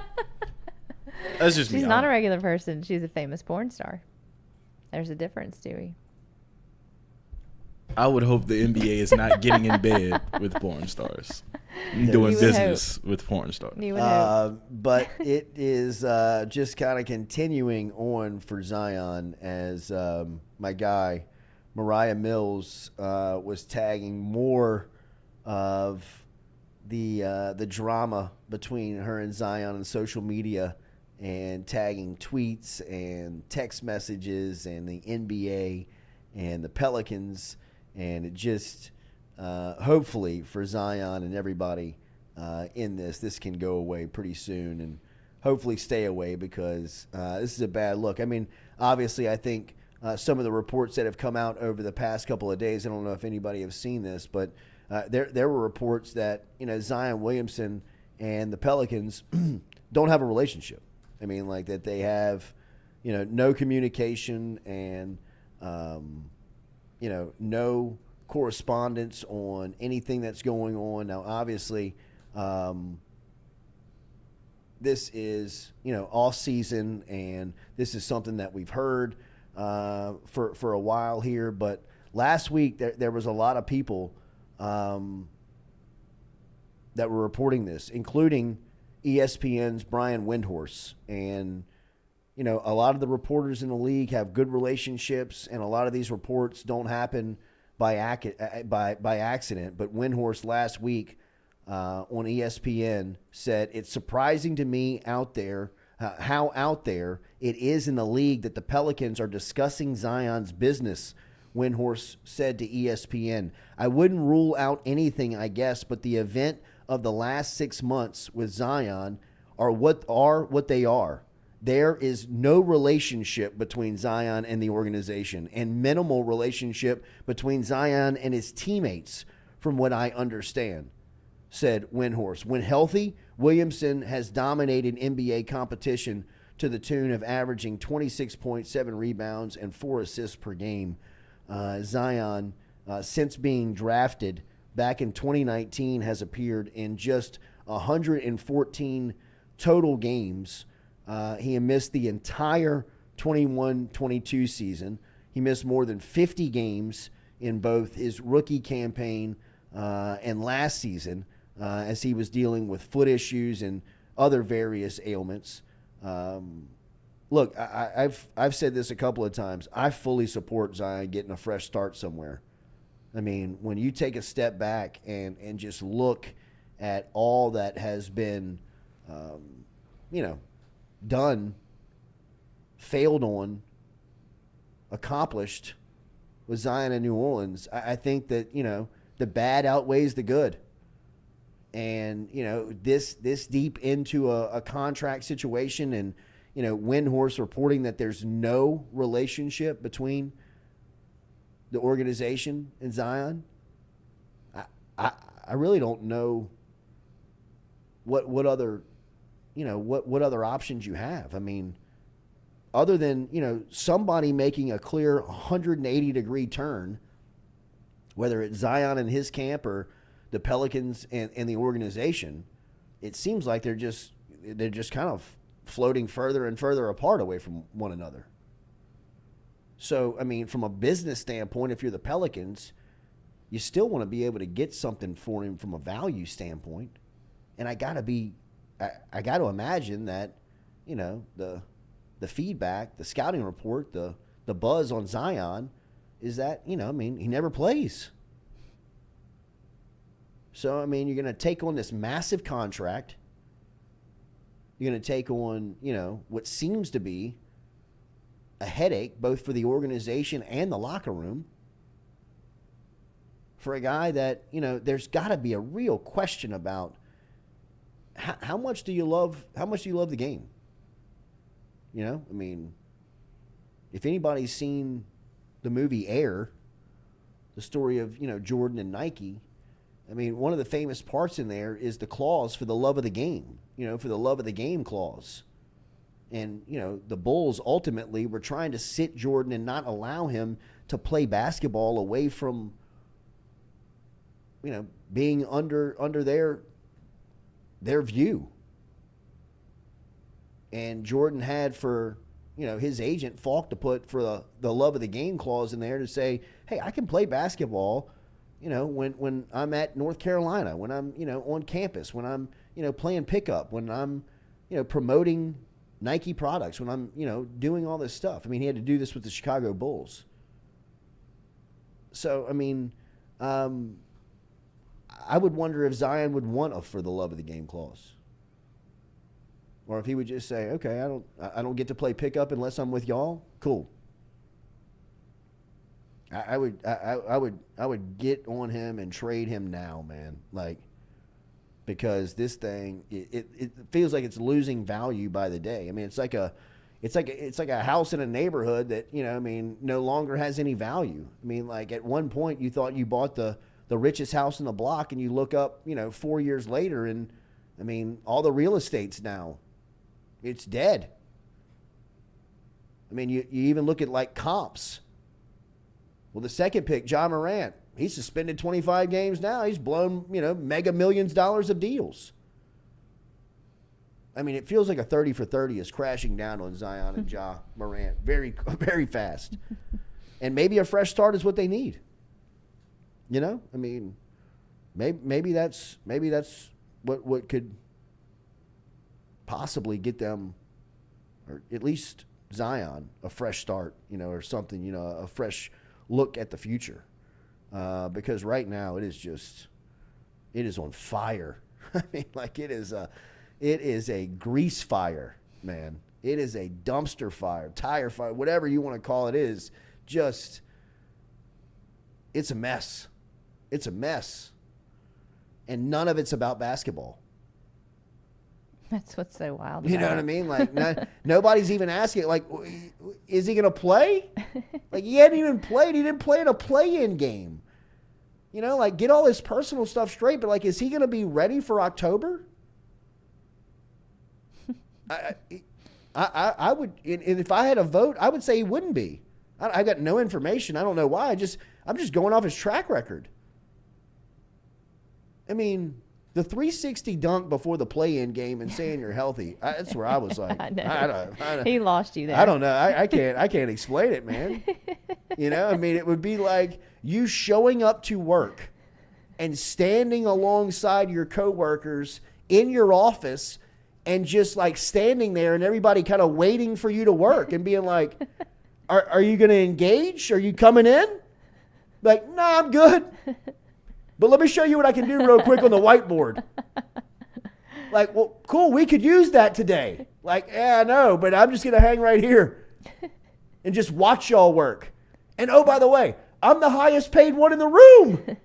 That's just me. She's not a regular person. She's a famous porn star. There's a difference, Dewey. I would hope the NBA is not getting in bed with porn stars. Doing business with porn stars. You would hope. But it is just kind of continuing on for Zion as my guy Mariah Mills was tagging more of the drama between her and Zion on social media and tagging tweets and text messages and the NBA and the Pelicans. And it just, hopefully for Zion and everybody in this can go away pretty soon and hopefully stay away because this is a bad look. I mean, obviously, I think some of the reports that have come out over the past couple of days, I don't know if anybody have seen this, but there were reports that, Zion Williamson and the Pelicans don't have a relationship. I mean, like that they have, no communication and, no correspondence on anything that's going on. Now, obviously, this is, off season, and this is something that we've heard for a while here. But last week, there was a lot of people that were reporting this, including ESPN's Brian Windhorst. And, a lot of the reporters in the league have good relationships, and a lot of these reports don't happen by accident. But Windhorst last week on ESPN said, "It's surprising to me out there how out there it is in the league that the Pelicans are discussing Zion's business." Windhorst said to ESPN, "I wouldn't rule out anything, I guess, but the event of the last 6 months with Zion are what they are. There is no relationship between Zion and the organization, and minimal relationship between Zion and his teammates, from what I understand," said Windhorst. When healthy, Williamson has dominated NBA competition to the tune of averaging 26.7 rebounds and 4 assists per game. Zion, since being drafted back in 2019, has appeared in just 114 total games. He missed the entire 21-22 season. He missed more than 50 games in both his rookie campaign and last season as he was dealing with foot issues and other various ailments. Look, I've said this a couple of times. I fully support Zion getting a fresh start somewhere. I mean, when you take a step back and just look at all that has been, done, failed on, accomplished with Zion in New Orleans, I think that, the bad outweighs the good. And, this deep into a contract situation and, Windhorse reporting that there's no relationship between the organization and Zion, I really don't know what other, what other options you have. I mean, other than, somebody making a clear 180-degree turn, whether it's Zion and his camp or the Pelicans and the organization, it seems like they're just kind of floating further and further apart away from one another. So, I mean, from a business standpoint, if you're the Pelicans, you still want to be able to get something for him from a value standpoint. And I got to imagine that, the feedback, the scouting report, the buzz on Zion is that, he never plays. So, I mean, you're going to take on this massive contract. You're going to take on, what seems to be a headache both for the organization and the locker room for a guy that, there's got to be a real question about how much do you love the game? I mean, if anybody's seen the movie Air, the story of, Jordan and Nike, I mean, one of the famous parts in there is the clause for the love of the game, for the love of the game clause. And, the Bulls ultimately were trying to sit Jordan and not allow him to play basketball away from, being under their view. And Jordan had for, his agent, Falk, to put for the love of the game clause in there to say, hey, I can play basketball, when I'm at North Carolina, when I'm, on campus, when I'm, playing pickup, when I'm, promoting Nike products, when I'm, doing all this stuff. I mean, he had to do this with the Chicago Bulls. So, I mean, I would wonder if Zion would want a for the love of the game clause. Or if he would just say, okay, I don't get to play pickup unless I'm with y'all. Cool. I would get on him and trade him now, man. Because this thing it feels like it's losing value by the day. I mean, it's like a house in a neighborhood that, no longer has any value. I mean, like at one point you thought you bought the richest house in the block, and you look up, 4 years later, and I mean, all the real estate's now, it's dead. I mean, you even look at like comps. Well, the second pick, John Morant, he's suspended 25 games now. He's blown, mega millions dollars of deals. I mean, it feels like a 30 for 30 is crashing down on Zion and Ja Morant very, very fast. And maybe a fresh start is what they need. I mean, maybe that's what could possibly get them, or at least Zion, a fresh start, or something, a fresh look at the future. Because right now it is on fire. I mean, like it is a grease fire, man. It is a dumpster fire, tire fire, whatever you want to call it is just, it's a mess. It's a mess. And none of it's about basketball. That's what's so wild. You know what I mean? Like, nobody's even asking, like, is he going to play? Like, he hadn't even played. He didn't play in a play-in game. Like, get all this personal stuff straight, but, like, is he going to be ready for October? I would, and if I had a vote, I would say he wouldn't be. I got no information. I don't know why. I'm just going off his track record. I mean, The 360 dunk before the play-in game and saying you're healthy. That's where I was like, I know. I don't, He lost you there. I don't know. I can't explain it, man. You know, I mean, it would be like you showing up to work and standing alongside your coworkers in your office and just like standing there and everybody kind of waiting for you to work and being like, are you going to engage? Are you coming in? Like, no, I'm good. But let me show you what I can do real quick on the whiteboard. Like, well, cool, we could use that today. Like, yeah, I know, but I'm just going to hang right here and just watch y'all work. And oh, by the way, I'm the highest paid one in the room.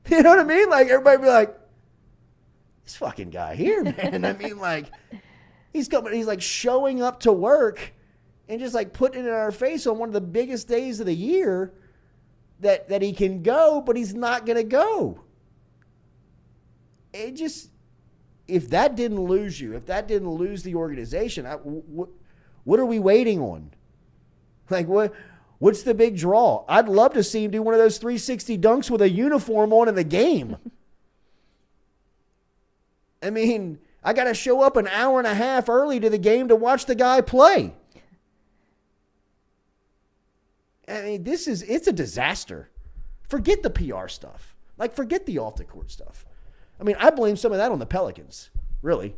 You know what I mean? Like, everybody be like, this fucking guy here, man. I mean, like, he's like showing up to work and just like putting it in our face on one of the biggest days of the year that he can go, but he's not going to go. It just, if that didn't lose you, if that didn't lose the organization, what are we waiting on? Like, what's the big draw? I'd love to see him do one of those 360 dunks with a uniform on in the game. I mean, I got to show up an hour and a half early to the game to watch the guy play. I mean, it's a disaster. Forget the PR stuff. Like, forget the off-the-court stuff. I mean, I blame some of that on the Pelicans, really.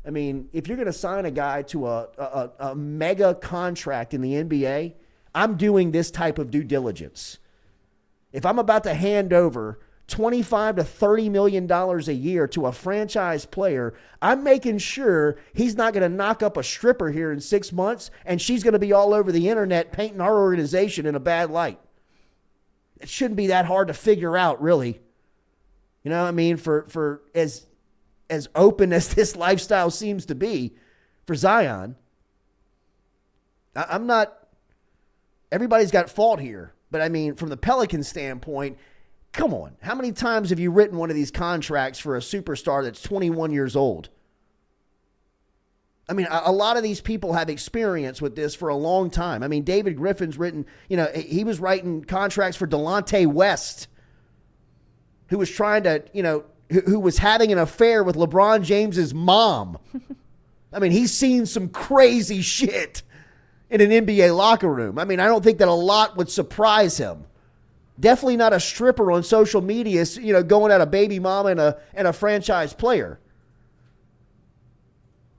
I mean, if you're going to sign a guy to a mega contract in the NBA, I'm doing this type of due diligence. If I'm about to hand over $25 to $30 million a year to a franchise player, I'm making sure he's not going to knock up a stripper here in 6 months and she's going to be all over the internet painting our organization in a bad light. It shouldn't be that hard to figure out, really. You know what I mean? For as open as this lifestyle seems to be for Zion, I'm not, everybody's got fault here. But I mean, from the Pelicans standpoint, come on. How many times have you written one of these contracts for a superstar that's 21 years old? I mean, a lot of these people have experience with this for a long time. I mean, David Griffin's written, you know, he was writing contracts for Delonte West, who was trying to, you know, who was having an affair with LeBron James's mom. I mean, he's seen some crazy shit in an NBA locker room. I mean, I don't think that a lot would surprise him. Definitely not a stripper on social media, you know, going at a baby mama and a franchise player.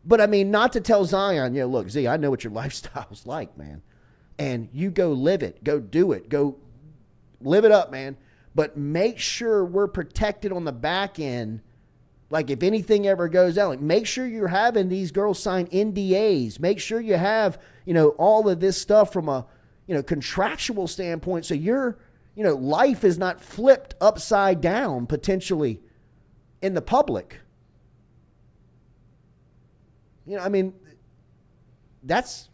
But I mean, not to tell Zion, you know, look, Z, I know what your lifestyle's like, man. And you go live it. Go do it. Go live it up, man. But make sure we're protected on the back end. Like if anything ever goes out, like make sure you're having these girls sign NDAs. Make sure you have, you know, all of this stuff from a, you know, contractual standpoint. So your, you know, life is not flipped upside down potentially in the public. You know, I mean, that's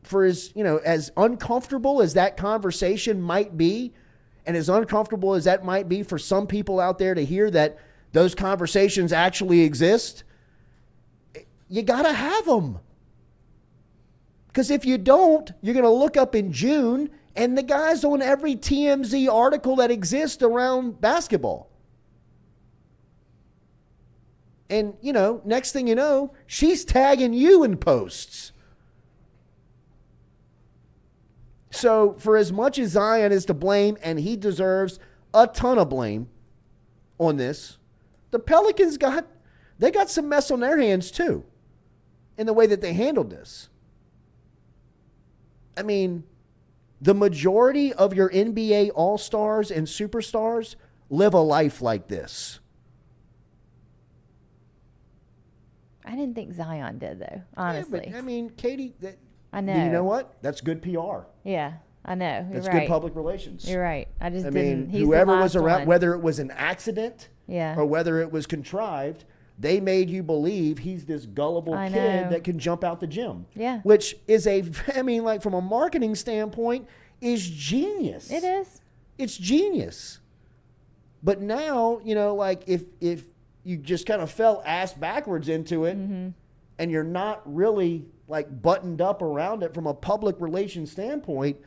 for as, you know, as uncomfortable as that conversation might be, and as uncomfortable as that might be for some people out there to hear that those conversations actually exist, you got to have them. Because if you don't, you're going to look up in June and the guy's on every TMZ article that exists around basketball. And, you know, next thing you know, she's tagging you in posts. So for as much as Zion is to blame, and he deserves a ton of blame on this, the Pelicans got some mess on their hands too in the way that they handled this. I mean, the majority of your NBA all-stars and superstars live a life like this. I didn't think Zion did, though, honestly. Yeah, but, I mean, Katie, I know. You know what? That's good PR. Yeah, I know. You're That's right. good public relations. You're right. I mean, didn't. He's whoever the was last around, one. whether it was an accident or whether it was contrived, they made you believe he's this gullible kid that can jump out the gym. Yeah. Which is I mean, like from a marketing standpoint, is genius. It is. It's genius. But now, you know, like if you just kind of fell ass backwards into it, mm-hmm. and you're not really like buttoned up around it from a public relations standpoint,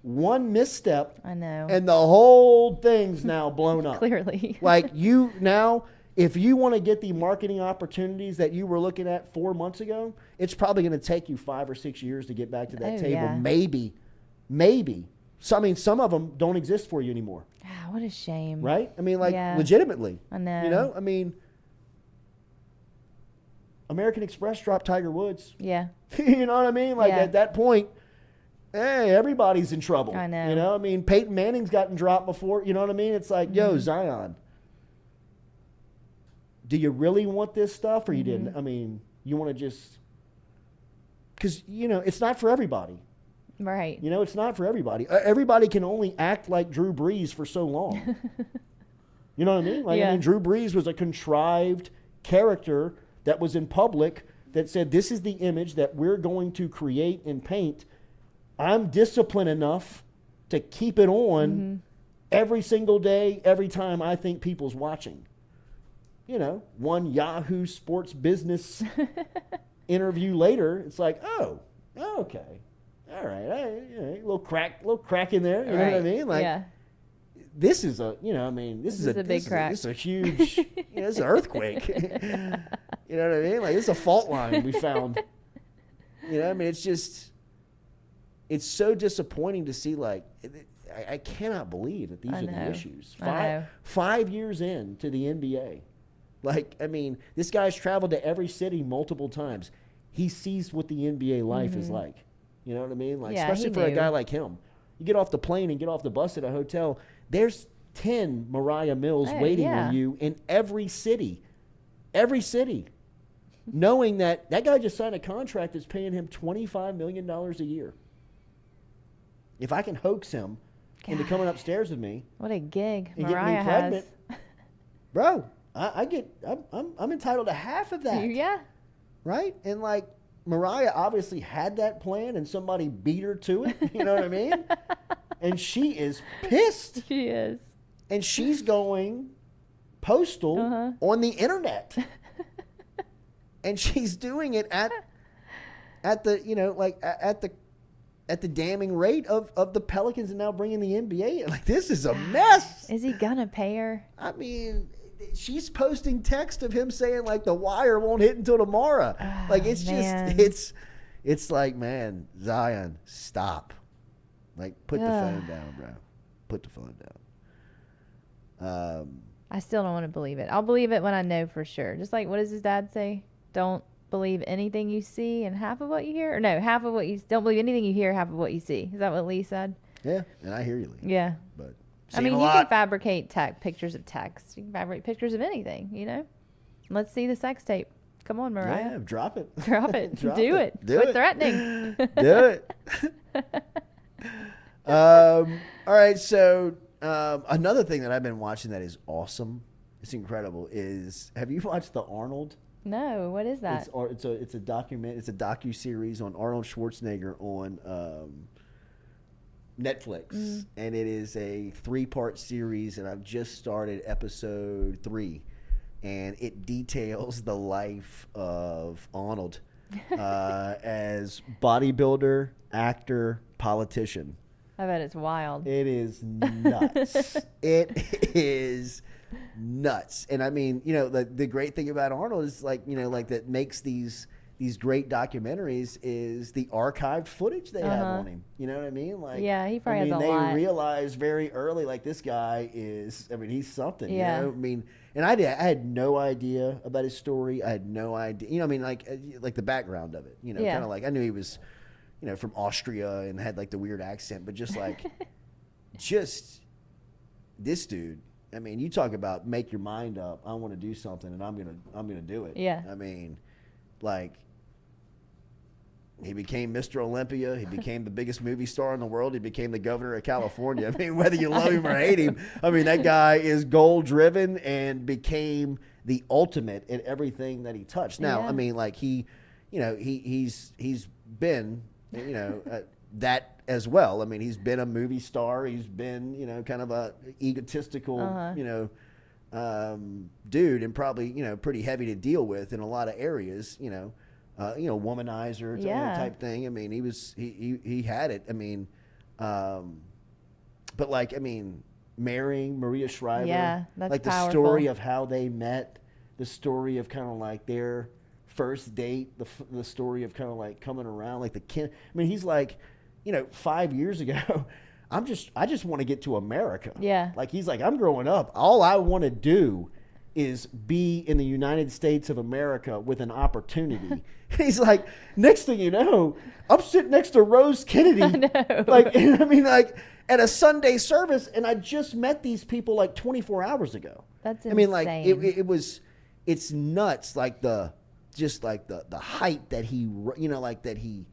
one misstep, I know. and the whole thing's now blown up. Clearly. Like you now, if you want to get the marketing opportunities that you were looking at 4 months ago, it's probably going to take you 5 or 6 years to get back to that table. Yeah. Maybe. So, I mean, some of them don't exist for you anymore. Ah, what a shame. Right? I mean, like, Yeah. legitimately. I know. You know? I mean, American Express dropped Tiger Woods. Yeah. You know what I mean? Like, Yeah. at that point, hey, everybody's in trouble. I know. You know? I mean, Peyton Manning's gotten dropped before. You know what I mean? It's like, yo, Zion, do you really want this stuff or you didn't? I mean, you want to just... Because, you know, it's not for everybody. Right. You know, it's not for everybody. Everybody can only act like Drew Brees for so long. You know what I mean? Like, I mean, Drew Brees was a contrived character that was in public that said, this is the image that we're going to create and paint. I'm disciplined enough to keep it on every single day, every time I think people's watching. You know, one Yahoo Sports Business interview later, it's like, oh, okay. All right, you know, little crack in there. You know what I mean? Like, this is a, you know, I mean, this is a big crack. This is a huge, you know, this is an earthquake. You know what I mean? Like, this is a fault line we found. You know, I mean, it's just, it's so disappointing to see. Like, I cannot believe that these are the issues. 5 years into the NBA. Like, I mean, this guy's traveled to every city multiple times. He sees what the NBA life is like. You know what I mean? Like, especially for a guy like him. You get off the plane and get off the bus at a hotel, there's 10 Mariah Mills waiting on you in every city. Every city. Knowing that that guy just signed a contract that's paying him $25 million a year. If I can hoax him into coming upstairs with me. What a gig and Mariah getting me pregnant, has. Bro, I'm entitled to half of that. Yeah. Right? And like, Mariah obviously had that plan and somebody beat her to it. You know what I mean? And she is pissed. She is. And she's going postal on the internet. And she's doing it at the, you know, like at the damning rate of the Pelicans and now bringing the NBA. Like, this is a mess. Is he gonna pay her? I mean, she's posting text of him saying, like, the wire won't hit until tomorrow. Like, it's just, it's like, man, Zion, stop. Like, put the phone down, bro. Put the phone down. I still don't want to believe it. I'll believe it when I know for sure. Just like, what does his dad say? Don't believe anything you see and half of what you hear? Or no, half of what you, don't believe anything you hear, half of what you see. Is that what Lee said? Yeah, and I hear you, Lee. Yeah. But I mean, you can fabricate pictures of text. You can fabricate pictures of anything, you know? Let's see the sex tape. Come on, Mariah. Yeah, drop it. Drop it. Do it. Do Quit it. threatening. Do it. All right, so another thing that I've been watching that is awesome, it's incredible, is, have you watched The Arnold? No, what is that? It's a docu-series on Arnold Schwarzenegger on Netflix, and it is a 3-part series, and I've just started episode 3, and it details the life of Arnold as bodybuilder, actor, politician. I bet it's wild. It is nuts. It is nuts. And I mean, you know, the great thing about Arnold is, like, you know, like, that makes these great documentaries is the archived footage they have on him. You know what I mean? Like, yeah, he probably has a they lot. realized very early, like, this guy is, I mean, he's something. Yeah. You know? I mean, and I had no idea about his story. I had no idea. You know, I mean, like the background of it. You know, kind of like, I knew he was, you know, from Austria and had, like, the weird accent, but just like, just this dude. I mean, you talk about make your mind up. I want to do something, and I'm gonna do it. Yeah. I mean, like, he became Mr. Olympia. He became the biggest movie star in the world. He became the governor of California. I mean, whether you love him or hate him, I mean, that guy is goal driven and became the ultimate in everything that he touched. Now, I mean, like, he, you know, he's been, you know, that as well. I mean, he's been a movie star. He's been, you know, kind of a egotistical, you know, dude, and probably, you know, pretty heavy to deal with in a lot of areas, you know, womanizer type thing. I mean, he had it. I mean, But like, I mean, marrying Maria Shriver. Yeah, that's like the powerful. story of how they met, the story of kind of like their first date, the story of kind of like coming around, like the kid. I mean, he's like, 5 years ago, I just want to get to America. Yeah. Like he's like, I'm growing up. All I want to do is be in the United States of America with an opportunity. He's like, next thing you know, I'm sitting next to Rose Kennedy. I know. Like, I mean, like at a Sunday service, and I just met these people like 24 hours ago. That's insane. I mean, like it's nuts. Like the height that he, like that he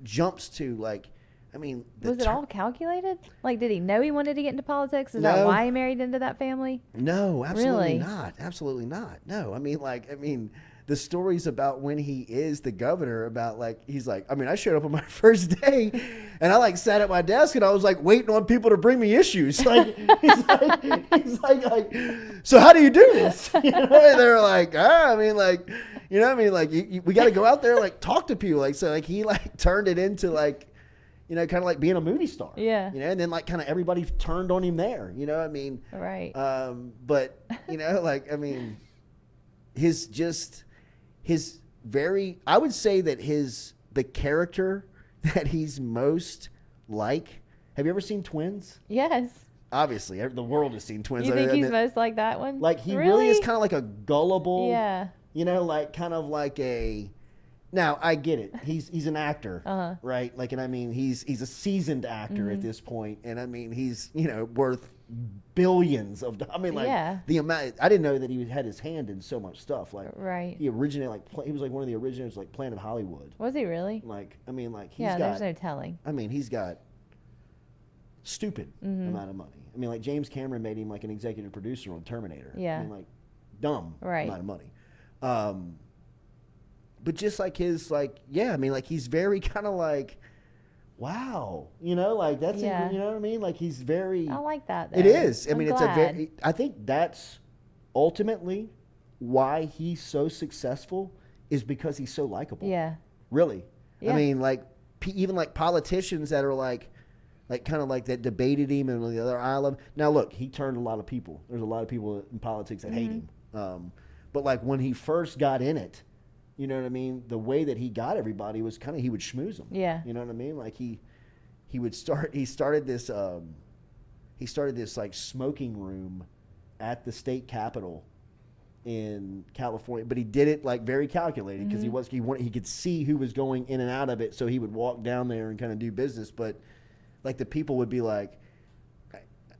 jumps to. Like, I mean, was it all calculated? Like, did he know he wanted to get into politics? Is that why he married into that family? No, absolutely Really? not. Absolutely not. No, I mean, the stories about when he is the governor, about like, he's like, I mean, I showed up on my first day and I like sat at my desk and I was like waiting on people to bring me issues. Like, he's like, so how do you do this? And they're like, I mean, like, we got to go out there, like talk to people. Like, so like he like turned it into like, kind of like being a movie star. Yeah. And then like kind of everybody turned on him there, I mean. Right. But, like, I mean, I would say that the character that he's most like, have you ever seen Twins? Yes. Obviously, the world has seen Twins. You think he's most like that one? Like he really is kind of like a gullible, yeah. Like kind of like now I get it. He's an actor, right? Like, and I mean, he's a seasoned actor at this point, and I mean, he's worth billions of. I mean, like the amount. I didn't know that he had his hand in so much stuff. Like, right. He originated he was like one of the originators, like Planet Hollywood. Was he really? Like, I mean, like there's no telling. I mean, he's got stupid amount of money. I mean, like James Cameron made him like an executive producer on Terminator. Yeah. I mean, like dumb right. amount of money. But just like his, like, I mean, like he's very kind of like, wow, like that's, you know what I mean? Like he's very. I like that, though. It is. I mean, glad. I think that's ultimately why he's so successful is because he's so likable. Yeah. Really. Yeah. I mean, like even like politicians that are like kind of like that debated him and on the other aisle. Now, look, he turned a lot of people. There's a lot of people in politics that hate him. But like when he first got in it, you know what I mean? The way that he got everybody was kind of, he would schmooze them. Yeah. You know what I mean? Like he started this like smoking room at the state capitol in California, but he did it like very calculated because he could see who was going in and out of it. So he would walk down there and kind of do business. But like the people would be like,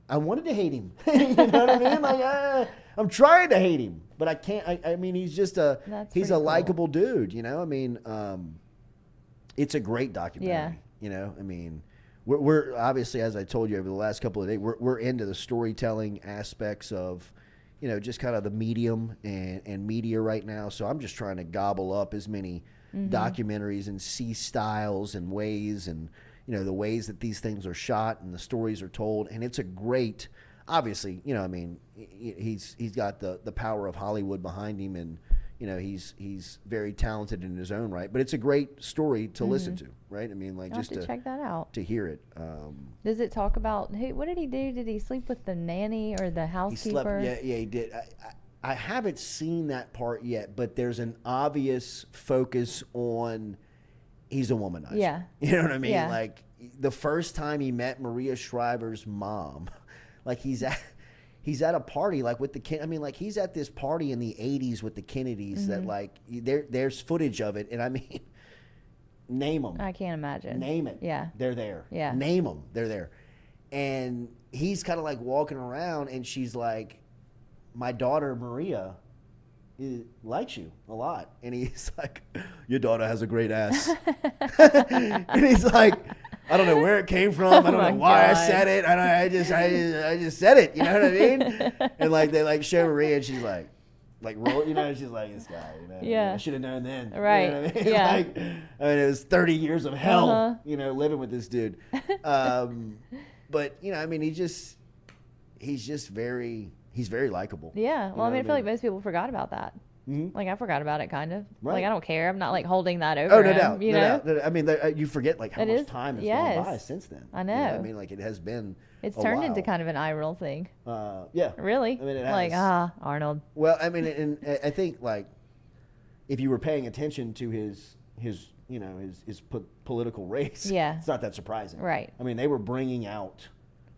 I wanted to hate him. You know what I mean? Like, I'm trying to hate him, but I can't. I mean, he's just he's a likable dude. I mean, it's a great documentary. Yeah. I mean, we're obviously, as I told you over the last couple of days, we're into the storytelling aspects of, just kind of the medium and media right now. So I'm just trying to gobble up as many documentaries and see styles and ways and, the ways that these things are shot and the stories are told. And it's a great, obviously, I mean, he's got the power of Hollywood behind him, and he's very talented in his own right. But it's a great story to listen to, right? I mean, like I'll just have to check that out. To hear it. Does it talk about what did he do? Did he sleep with the nanny or the housekeeper? He slept. Yeah, he did. I haven't seen that part yet, but there's an obvious focus on. He's a womanizer. Yeah. You know what I mean? Yeah. Like the first time he met Maria Shriver's mom, like he's at a party like with the I mean, like he's at this party in the 80s with the Kennedys that like there's footage of it, and I mean, name them. I can't imagine. Name it. Yeah. They're there. Yeah. Name them. They're there. And he's kind of like walking around, and she's like, my daughter Maria likes you a lot. And he's like, your daughter has a great ass. And he's like, I don't know where it came from. I don't know why I said it. I just said it. You know what I mean? And like they like show Maria, and she's like roll. She's like, this guy. Yeah. I should have known then. Right. You know what I mean? Yeah. Like, I mean, it was 30 years of hell. Living with this dude. But I mean, he's very likable. Yeah. Well, I mean, I feel like most people forgot about that. Like I forgot about it, kind of. Right. Like I don't care. I'm not like holding that over Oh, no him, doubt. you no know? doubt. No doubt. I mean, you forget like how It much is- time has yes. gone by since then. I You know what I know. mean, like it has been. It's a turned into while. kind of an eye roll thing. Yeah. Really? I mean, it like has. Arnold. Well, I mean, and I think like if you were paying attention to his political race, Yeah. it's not that surprising, Right. I mean, they were bringing out,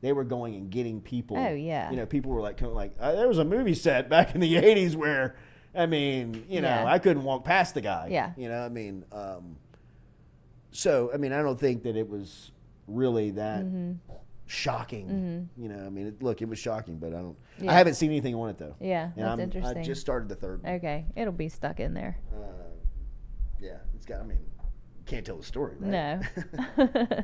they were going and getting people. Oh, yeah. You know, people were like, there was a movie set back in the '80s where, I mean, you know, Yeah. I couldn't walk past the guy. Yeah. You know, I mean, so I mean, I don't think that it was really that. Shocking, you know. I mean, look, it was shocking, but I don't. Yeah. I haven't seen anything on it though. Yeah, And that's interesting. I just started the third. Okay, it'll be stuck in there. Yeah, it's got. I mean, can't tell the story, right? No.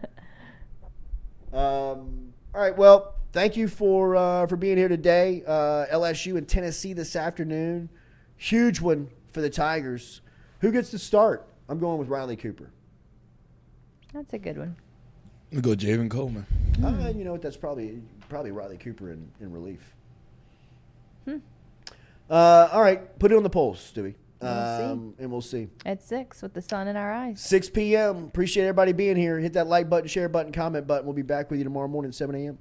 All right. Well, thank you for being here today. LSU and Tennessee this afternoon. Huge one for the Tigers. Who gets to start? I'm going with Riley Cooper. That's a good one. We go Javen Coleman. You know what? That's probably Riley Cooper in relief. All right, put it on the polls, Stewie. And we'll see. At 6 with the sun in our eyes. 6 p.m. Appreciate everybody being here. Hit that like button, share button, comment button. We'll be back with you tomorrow morning, 7 a.m.